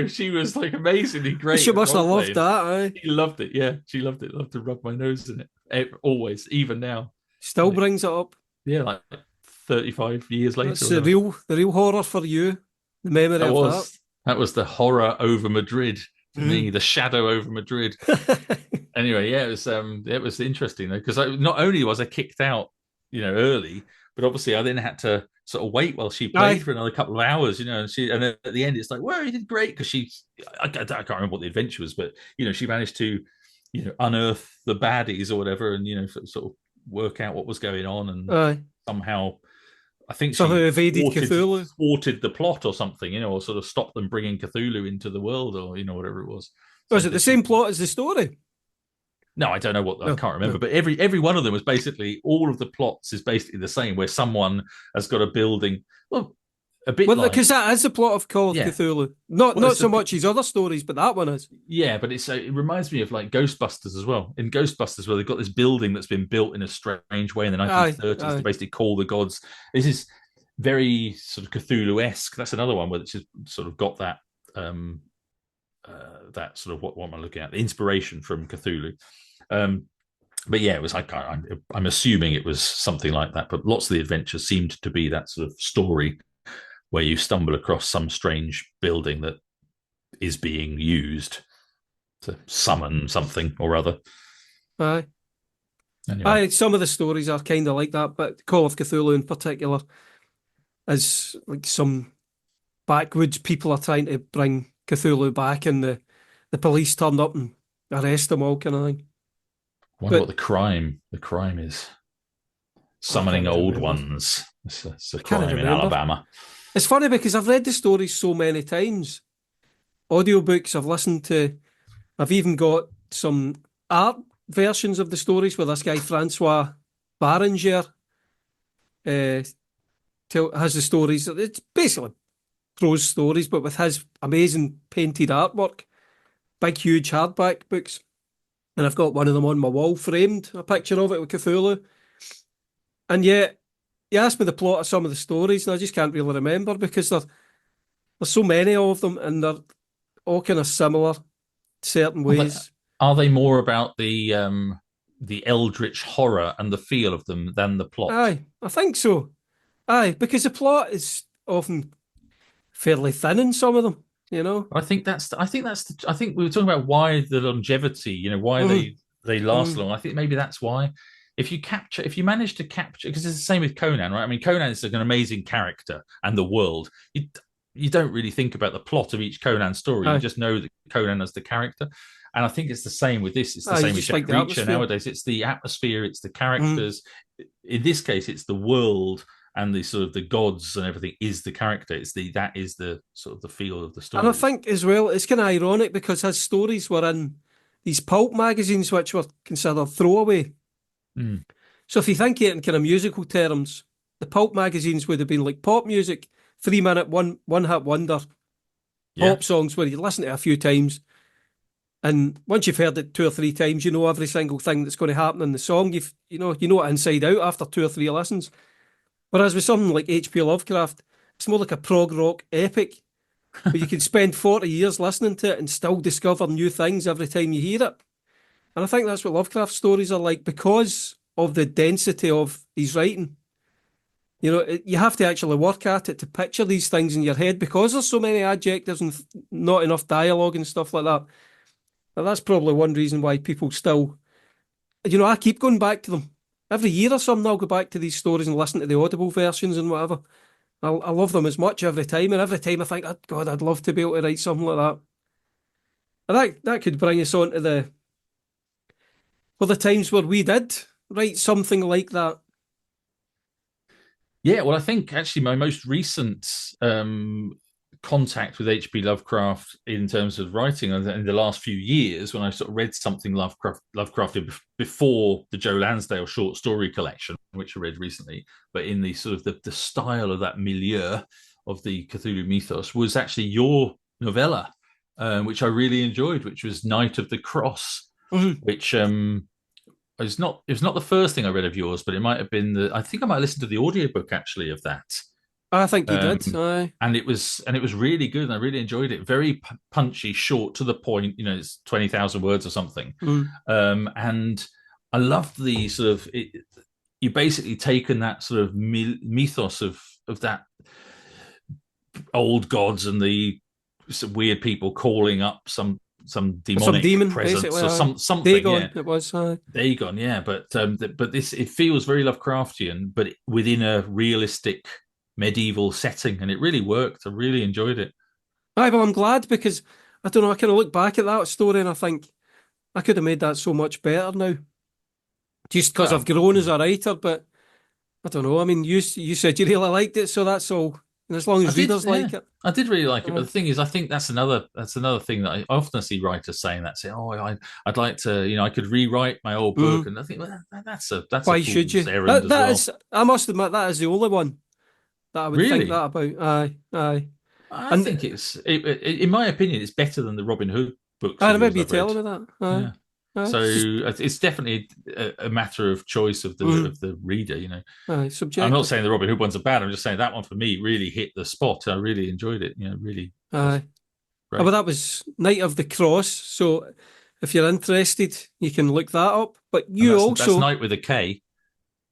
she was like amazingly great She at must role have loved playing. that, aye. She loved it. Yeah, she loved it. Loved to rub my nose in it. Always, even now. Still Like, brings it up. yeah, like 35 years later That's or whatever. the real horror for you. The memory That of that. was that was the horror over Madrid for me, Mm. the shadow over Madrid. Anyway, yeah, it was interesting though because not only was I kicked out, early, but obviously I then had to sort of wait while she played Aye. for another couple of hours, and then at the end it's like, well, you did great because I can't remember what the adventure was, but she managed to, unearth the baddies or whatever, and sort of work out what was going on, and Aye. somehow I think So who she evaded thwarted Cthulhu? thwarted the plot or something, or sort of stopped them bringing Cthulhu into the world, or whatever it was. So Was I it the did some. same plot as the story? No, I don't know what I No, can't remember, no. but every one of them was basically all of the plots is basically the same, where someone has got a building. Well, a bit Well, like because that is the plot of Call of yeah, Cthulhu. Not well, not it's so the much his other stories, but that one is. yeah, but it reminds me of like Ghostbusters as well. In Ghostbusters, where they've got this building that's been built in a strange way in the Aye, 1930s to aye. basically call the gods. This is very sort of Cthulhu-esque. That's another one where it's just sort of got um, that sort of what am I looking at? The inspiration from Cthulhu. Um, but yeah, it was. I'm assuming it was something like that. But lots of the adventures seemed to be that sort of story where you stumble across some strange building that is being used to summon something or other. Aye. Anyway, Aye, some of the stories are kind of like that, but Call of Cthulhu in particular is like some backwoods people are trying to bring Cthulhu back and the police turn up and arrest them all kind of thing. I wonder what But the crime is. I can't Summoning old remember. ones. It's a I can't crime in remember. Alabama. It's funny because I've read the stories so many times. Audiobooks I've listened to. I've even got some art versions of the stories where this guy Francois Barringer has the stories. It's basically prose stories, but with his amazing painted artwork, big, huge hardback books. and I've got one of them on my wall framed, a picture of it with Cthulhu. And yet, you asked me the plot of some of the stories, and I just can't really remember because there's so many of them, and they're all kind of similar certain ways. Are they more about the eldritch horror and the feel of them than the plot? Aye, I think so. Aye, because the plot is often fairly thin in some of them, you know? I think we were talking about why the longevity, why Mm, they last mm, long. I think maybe that's why. If you manage to capture, because it's the same with Conan, right? I mean, Conan is an amazing character and the world. You don't really think about the plot of each Conan story. You aye, just know that Conan as the character. And I think it's the same with this. It's the aye, you same with just like Jack the Reacher atmosphere. nowadays. It's the atmosphere, it's the Mm. characters. In this case, it's the world and the sort of the gods and everything is the character. That is the sort of the feel of the And I stories. think as well, it's kind of ironic because his stories were in these pulp magazines, which were considered throwaway. Mm. So if you think it in kind of musical terms, the pulp magazines would have been like pop music, 3 minute, one hit wonder, Yeah. pop songs where you listen to it a few times. And once you've heard it 2 or 3 times, you know every single thing that's going to happen in the song. You know it inside out after 2 or 3 listens. Whereas with something like H.P. Lovecraft, it's more like a prog rock epic where you can spend 40 years listening to it and still discover new things every time you hear it. And I think that's what Lovecraft stories are like because of the density of his writing. You have to actually work at it to picture these things in your head because there's so many adjectives and not enough dialogue and stuff like that. But that's probably one reason why people still, I keep going back to them. Every year or something, I'll go back to these stories and listen to the Audible versions and whatever. I love them as much every time, and every time I think, oh, God, I'd love to be able to write something like that. And that could bring us on to the times where we did write something like that. Yeah, well, I think actually my most recent contact with H.P. Lovecraft in terms of writing in the last few years, when I sort of read something Lovecrafted before the Joe Lansdale short story collection, which I read recently, but in the sort of the style of that milieu of the Cthulhu Mythos, was actually your novella, which I really enjoyed, which was Night of the Cross, Mhm. which it was not the first thing I read of yours, but it might have been I think I might listen to the audiobook actually of that. I think you Um, did. Aye. and it was really good and I really enjoyed it. Very punchy, short, to the point, it's 20,000 words or something. Mm. And I loved the sort of you basically taken that sort of mythos of that old gods and the weird people calling up some Some demonic demon, basically. presence or Aye. something, yeah. Dagon, it was. Aye. Dagon, yeah, but this, it feels very Lovecraftian, but within a realistic medieval setting, and it really worked. I really enjoyed it. Aye, well, I'm glad because I don't know. I kind of look back at that story and I think I could have made that so much better now, just because I've Well, grown as a writer. But I don't know. I mean, you said you really liked it, so that's all. And as long I as did, readers yeah, like it, I did really like it. But uh, the thing is, I think that's another thing that I often see writers saying that, say, "Oh, I'd like to, I could rewrite my old book," mm, and I think, well, that's a why should fool's you? errand That as that well. is. I must admit that is the only one that I would think Really, that about. Aye, aye. I And think in my opinion, it's better than the Robin Hood books I of yours remember you I've read. telling me that. Aye, Yeah. aye. So It's just it's definitely a matter of choice of mm, the reader. aye, I'm not subjective. saying the Robin Hood ones are bad. I'm just saying that one for me really hit the spot. I really enjoyed it. Really was Aye. Oh, well, great. that was Night of the Cross. So if you're interested, you can look that up. But And you that's also night with a K,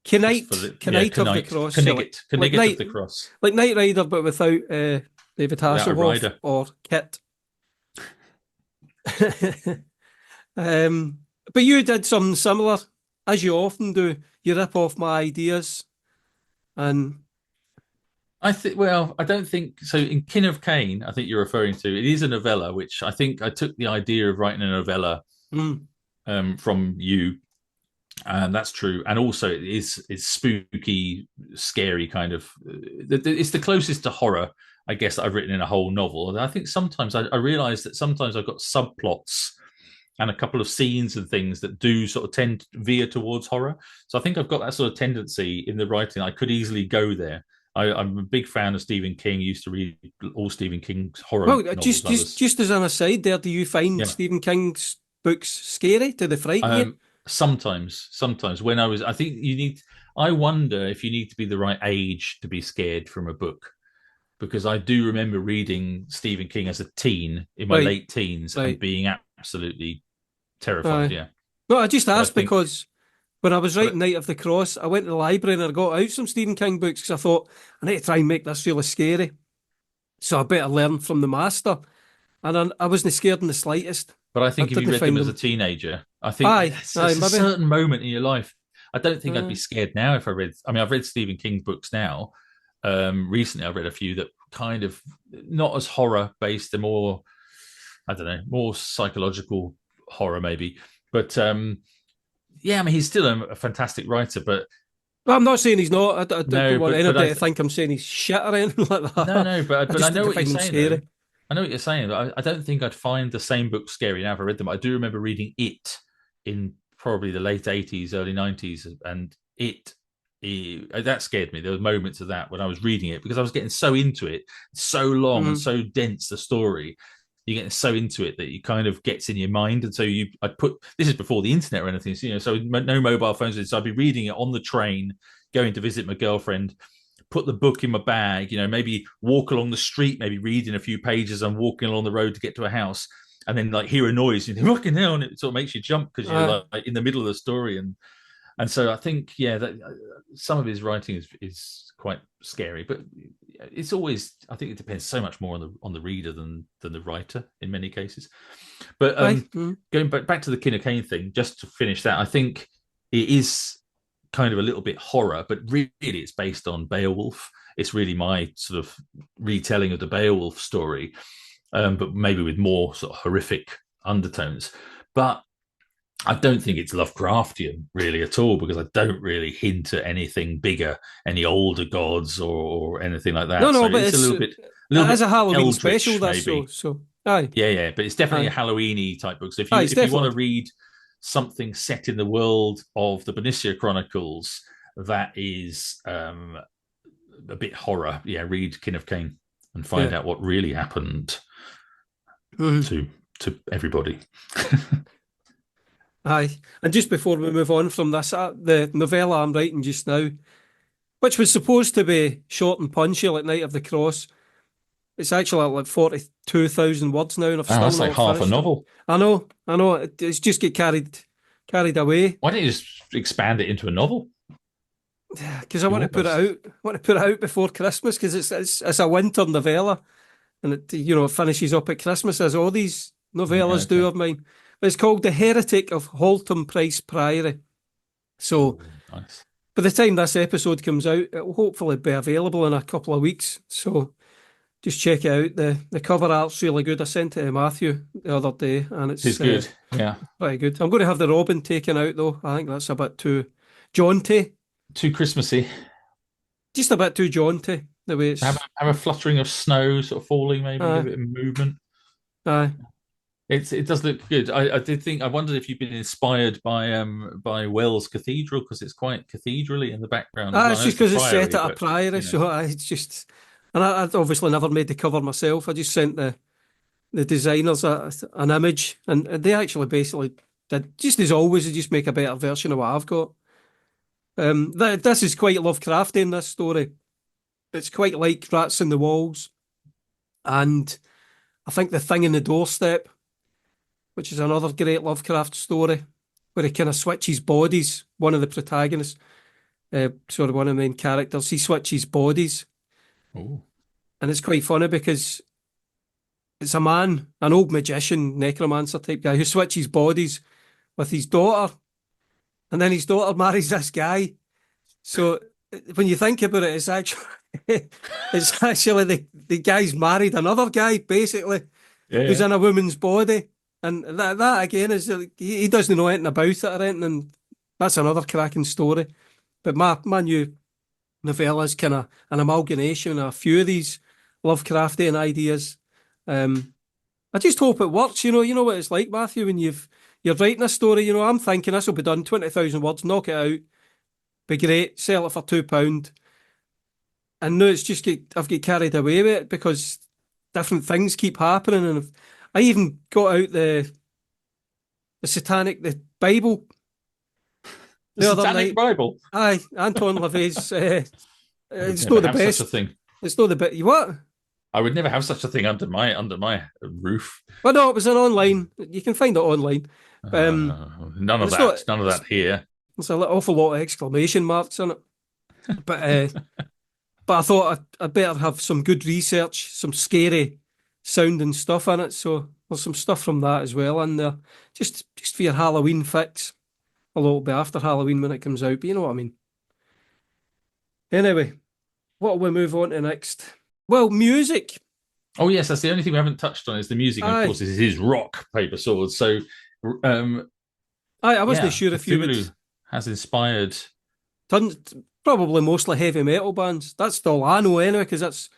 just for Knight, the Knight of the Knight, Cross. So Knigget of the Cross like Knight Rider, but without David without a Hasselhoff rider. or Kit. um, but you did something similar, as you often do. You rip off my ideas, and I think. Well, I don't think so. In Kin of Cain, I think you're referring to. It is a novella, which I think I took the idea of writing a novella mm, from you. And that's true. And also, it's spooky, scary kind of. It's the closest to horror, I guess, that I've written in a whole novel. And I think sometimes I realize that sometimes I've got subplots and a couple of scenes and things that do sort of tend to veer towards horror. So I think I've got that sort of tendency in the writing. I could easily go there. I'm a big fan of Stephen King. Used to read all Stephen King's horror well, novels. just I just was, just as an aside, there, do you find yeah. Stephen King's books scary? Do they frighten you? Sometimes when I think you need. I wonder if you need to be the right age to be scared from a book, because I do remember reading Stephen King as a teen in my Right, late teens and right. being absolutely terrified. Aye. Yeah, No, I just so I asked think, because when I was but writing Night of the Cross, I went to the library and I got out some Stephen King books because I thought I need to try and make this really scary. So I better learn from the master. And I wasn't scared in the slightest. But I I think if you didn't read them find as a them. teenager, I think Aye, it's aye, a maybe. certain moment in your life. I don't think I'd be Uh, scared now if I read. I mean, I've read Stephen King books now. Recently, I've read a few that kind of not as horror based. They're more, I don't know, more psychological horror maybe. But yeah, I mean, he's still a fantastic writer. But well, I'm not saying he's not. I don't no, want but anybody to think I'm saying he's shit or anything like no, that. no, I but I just know didn't what you're find him saying though. scary. I know what you're saying. I don't think I'd find the same book scary now if I read them. I do remember reading it in probably the late 80s, early 90s, and that scared me. There were moments of that when I was reading it because I was getting so into it, so long and Mm. so dense the story. You're getting so into it that you kind of gets in your mind, and so I put this is before the internet or anything, so, so no mobile phones. So I'd be reading it on the train, going to visit my girlfriend, put the book in my bag, maybe walk along the street, maybe reading a few pages and walking along the road to get to a house, and then like hear a noise, you think, fucking hell, and it sort of makes you jump because you're Uh, like in the middle of the story, and so I think, yeah, that some of his writing is quite scary, but it's always, I think it depends so much more on the reader than the writer in many cases. But aye. Mm. going back to the King of Kane thing, just to finish that, I think it is kind of a little bit horror, but really it's based on Beowulf. It's really my sort of retelling of the Beowulf story, but maybe with more sort of horrific undertones. But I don't think it's Lovecraftian really at all, because I don't really hint at anything bigger, any older gods or anything like No, that. So no, but it's it's a little as bit a Halloween special. eldritch, This maybe. so aye, Yeah, yeah, but it's definitely a aye, Halloweeny type book. So aye. It's if you want to definitely. read something set in the world of the Benicia Chronicles that is a bit horror, yeah, read King of Kane and Yeah. find out what really happened Mhm. to everybody. Aye. And just before we move on from this, the novella I'm writing just now, which was supposed to be short and punchy like Night of the Cross, it's actually like 42,000 words now, and I've Wow, still that's like not half a finished it. novel. I know, it's just get carried away Why don't you just expand it into a novel? because I You want to put it almost. out. I want to put it out before Christmas because it's a winter novella, and it finishes up at Christmas as all these Yeah, novellas do okay. of mine. But it's called The Heretic of Halton Price Priory. So Ooh, nice. by the time this episode comes out, it will hopefully be available in a couple of weeks. So just check it out. The cover art's really good. I sent it to Matthew the other day, and It's it's good. Yeah. pretty good. I'm going to have the Robin taken out though. I think that's a bit too jaunty. Too Christmassy. Just a bit too jaunty. The way it's Have a fluttering of snow sort of falling, maybe give aye, it a movement. aye. It does look good. I did think, I wondered if you've been inspired by Wells Cathedral, because it's quite cathedraly in the background as well. It's I know just it's a because it's set priory, at a but priory, you know. so it's just. And I'd obviously never made the cover myself. I just sent the designers an image, and they actually basically did just as always. They just make a better version of what I've got. This is quite Lovecraftian. This story, it's quite like Rats in the Walls, and I think the Thing in the Doorstep, which is another great Lovecraft story, where he kind of switches bodies. One of the protagonists, one of the main characters, he switches bodies, Oh, and it's quite funny because it's a man, an old magician, necromancer type guy, who switches bodies with his daughter, and then his daughter marries this guy. So when you think about it, it's actually the guy's married another guy basically yeah, who's yeah. in a woman's body, and that again is he doesn't know anything about it or anything, and that's another cracking story. But my new novella is kind of an amalgamation of a few of these Lovecraftian ideas. Um, I just hope it works. You know what it's like, Matthew, when you're writing a story. I'm thinking this will be done 20,000 words, knock it out, be great, sell it for £2. And no, it's just I've get carried away with it because different things keep happening, and I even got out the Bible The the other Satanic night. Bible. Aye, Anton LaVey's. I would It's never not the have such a best. thing. It's not the bit. You what? I would never have such a thing under my roof. Well, no, it was an online. You can find it online. None But of it's not. that. None of that here. There's an awful lot of exclamation marks in it. But uh, but I thought I'd better have some good research, some scary sounding stuff in it. So there's some stuff from that as well in there, just for your Halloween fix. A little bit after Halloween when it comes out, but you know what I mean. Anyway, what will we move on to next? Well, music. Oh yes, that's the only thing we haven't touched on is the music, and of Aye, course, this is his rock paper swords. So, um, I wasn't yeah, sure if you would Cthulhu has inspired. turn probably mostly heavy metal bands. That's all I know anyway, because that's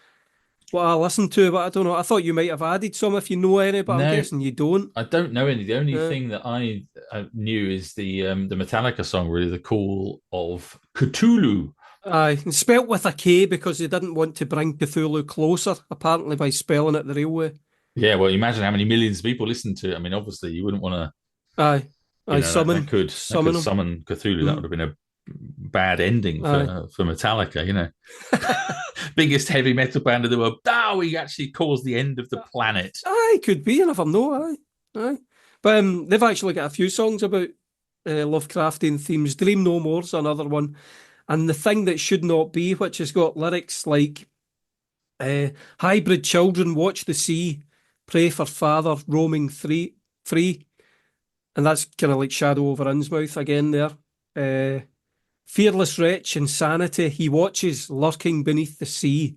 what I listen to. But I don't know. I thought you might have added some if you know any, but I'm No, guessing you don't. I don't know any. The only Uh, thing that I knew is the Metallica song, really, the Call of Cthulhu. aye, and spelt with a K because they didn't want to bring Cthulhu closer, apparently by spelling it the real way. Yeah, well, imagine how many millions of people listen to it. I mean, obviously, you wouldn't want to, Aye, aye, that summon could them. summon Cthulhu. That would Mm, have been a bad ending aye. for Metallica. Biggest heavy metal band in the world. Oh, we actually caused the end of the planet. Aye, could be. You never know. Aye, aye. But they've actually got a few songs about Lovecraftian themes. Dream No More's another one, and the thing that should not be, which has got lyrics like "Hybrid children watch the sea, pray for father roaming free," and that's kind of like Shadow Over Innsmouth again there. Fearless wretch, insanity, he watches lurking beneath the sea.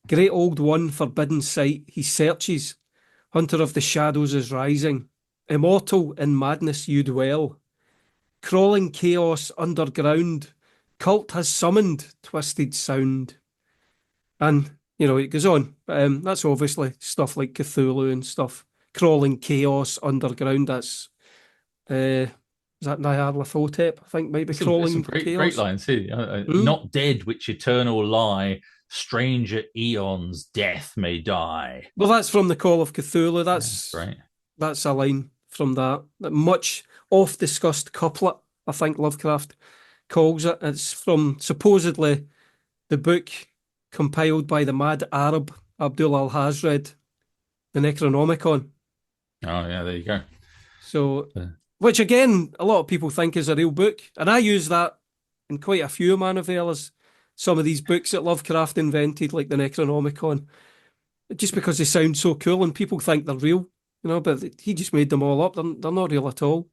Great old one, forbidden sight, he searches. Hunter of the shadows is rising. Immortal in madness you dwell. Crawling chaos underground. Cult has summoned twisted sound. And, it goes on. That's obviously stuff like Cthulhu and stuff. Crawling chaos underground. That's, is that Nyarlathotep? I think might be There's some crawling great chaos. lines here. Mm. Not dead, which eternal lie. Stranger eons, death may die. Well, that's from the Call of Cthulhu. Yeah, that's great. That's a line from that much oft discussed couplet. I think Lovecraft calls it. It's from supposedly the book compiled by the mad Arab Abdul al-Hazred, the Necronomicon. Oh yeah, there you go. So, Uh, which again, a lot of people think is a real book, and I use that in quite a few of my novellas. Some of these books that Lovecraft invented, like the Necronomicon, just because they sound so cool and people think they're real, but he just made them all up. They're not real at all.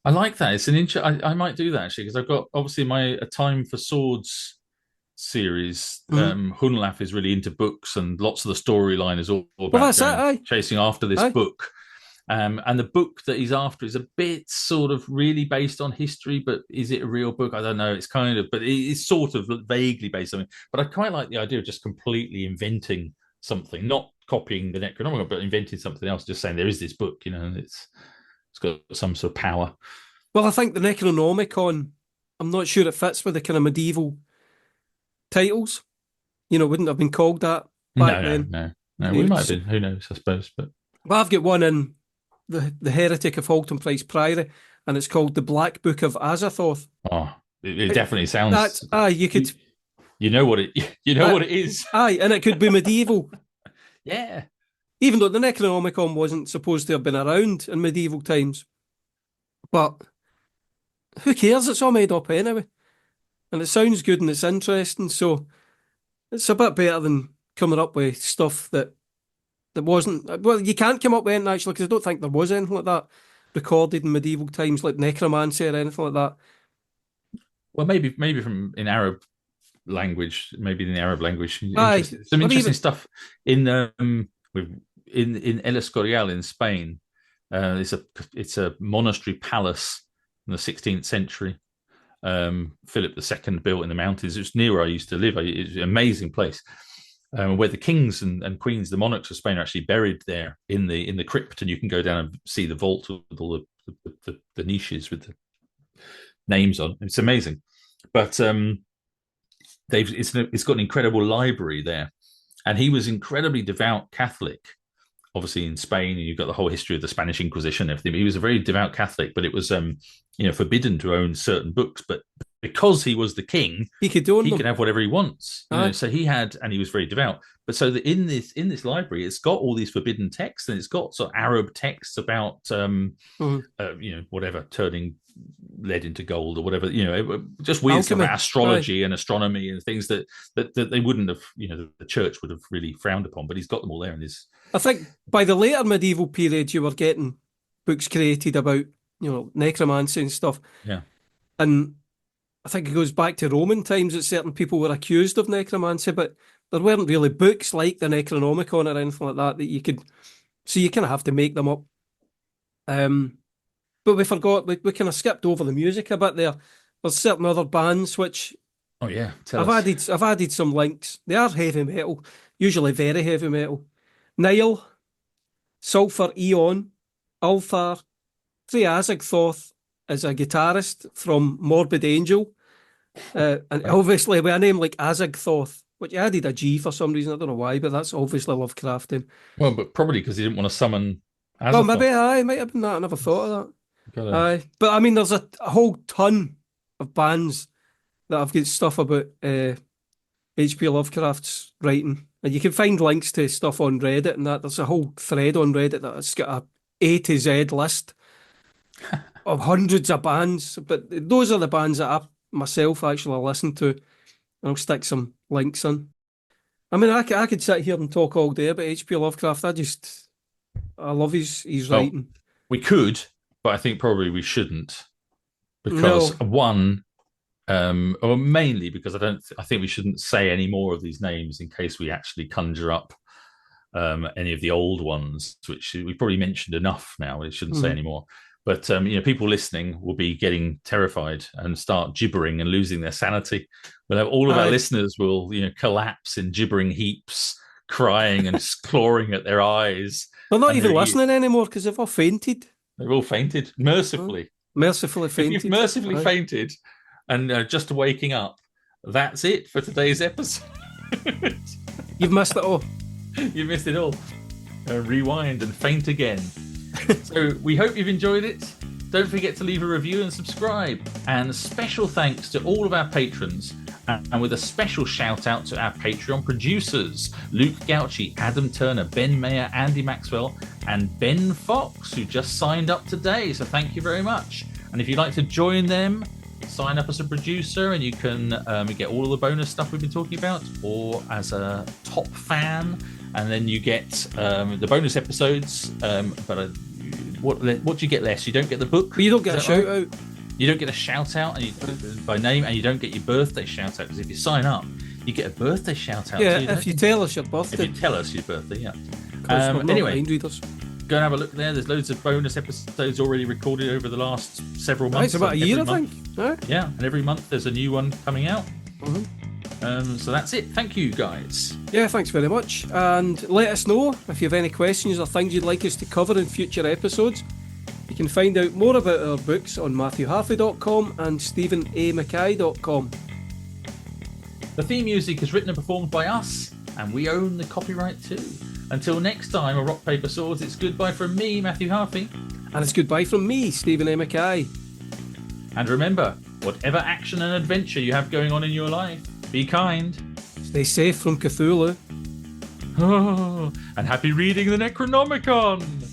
I like that. It's an I might do that actually because I've got obviously my A Time for Swords series. Mm. Hunlaf is really into books, and lots of the storyline is all Well, about that's it, going aye. chasing after this Aye. book. And the book that he's after is a bit sort of really based on history, but is it a real book? I don't know. It's kind of, but it's sort of vaguely based on it. But I quite like the idea of just completely inventing something, not copying the Necronomicon, but inventing something else. Just saying there is this book, and it's got some sort of power. Well, I think the Necronomicon, I'm not sure it fits with the kind of medieval titles. Wouldn't have been called that back No, no, then. no, no. We might have been. Who knows? I suppose, but Well, I've got one in the Heretic of Halton Price Priory, and it's called the Black Book of Azathoth. oh, it definitely That's sounds. you could You know what it. You know what it is. and it could be medieval. Yeah. Even though the Necronomicon wasn't supposed to have been around in medieval times. But who cares? It's all made up anyway. And it sounds good and it's interesting, so it's a bit better than coming up with stuff that wasn't. Well, you can't come up with anything actually, because I don't think there was anything like that recorded in medieval times, like necromancy or anything like that. Well, maybe from in Arab language, maybe in the Arab language. Aye, Interesting, some or interesting even stuff in in El Escorial in Spain. It's a monastery palace in the 16th century. Philip II built in the mountains. It's near where I used to live. It's an amazing place. Where the kings and queens, the monarchs of Spain, are actually buried there in the crypt, and you can go down and see the vault with all the niches with the names on. It's amazing, but it's got an incredible library there, and he was incredibly devout Catholic, obviously in Spain, and you've got the whole history of the Spanish Inquisition and everything. But he was a very devout Catholic, but it was forbidden to own certain books. But because he was the king, he could own he them. could have whatever he wants. So he had, and he was very devout. But so that in this library, it's got all these forbidden texts, and it's got sort of Arab texts about whatever, turning lead into gold or whatever, just weird stuff about astrology and astronomy and things that they wouldn't have, the church would have really frowned upon. But he's got them all there in his. I think by the later medieval period, you were getting books created about, necromancy and stuff. Yeah. And I think it goes back to Roman times that certain people were accused of necromancy, but there weren't really books like the Necronomicon or anything like that you could. So you kind of have to make them up. But we forgot, we kind of skipped over the music a bit there. There's certain other bands which. Oh yeah, I've added some links. They are heavy metal, usually very heavy metal. Nile, Sulphur Eon, Ulthar, Yog-sothoth is a guitarist from Morbid Angel. And obviously with a name like Yog-sothoth, which added a G for some reason, I don't know why, but that's obviously Lovecraftian. Well, but probably because he didn't want to summon Azathoth. Well, maybe, it might have been that. I never thought of that. But I mean, there's a whole ton of bands that have got stuff about H.P. Lovecraft's writing. And you can find links to stuff on Reddit and that. There's a whole thread on Reddit that's got a A to Z list of hundreds of bands. But those are the bands that I myself actually listen to. And I'll stick some links in. I mean, I could sit here and talk all day about H.P. Lovecraft. I love his writing. We could, but I think probably we shouldn't. Because one, or mainly because I think we shouldn't say any more of these names in case we actually conjure up any of the old ones, which we probably mentioned enough now. We shouldn't say any more. But people listening will be getting terrified and start gibbering and losing their sanity. All of our listeners will collapse in gibbering heaps, crying and clawing at their eyes. They're not even listening anymore because they've all fainted. They've all fainted mercifully. Mercifully fainted. If you've mercifully fainted and just waking up, that's it for today's episode. You've missed it all. You've missed it all. Rewind and faint again. So we hope you've enjoyed it. Don't forget to leave a review and subscribe. And special thanks to all of our patrons. And with a special shout out to our Patreon producers, Luke Gauchi, Adam Turner, Ben Mayer, Andy Maxwell, and Ben Fox, who just signed up today. So thank you very much. And if you'd like to join them, sign up as a producer and you can get all of the bonus stuff we've been talking about, or as a top fan. And then you get the bonus episodes. But what do you get less? You don't get the book. But you don't get a shout out. You don't get a shout out by name, and you don't get your birthday shout out, because if you sign up, you get a birthday shout out. Yeah, if you tell us your birthday. If you tell us your birthday, yeah. Anyway, go and have a look there. There's loads of bonus episodes already recorded over the last several months. It's about a year, I think. Yeah, and every month there's a new one coming out. So that's it. Thank you, guys. Yeah, thanks very much. And let us know if you have any questions or things you'd like us to cover in future episodes. You can find out more about our books on MatthewHarvey.com and StephenAMackay.com. The theme music is written and performed by us, and we own the copyright too. Until next time, a Rock Paper Swords, it's goodbye from me, Matthew Harvey. And it's goodbye from me, Stephen A. Mackay. And remember, whatever action and adventure you have going on in your life, be kind. Stay safe from Cthulhu. And happy reading the Necronomicon!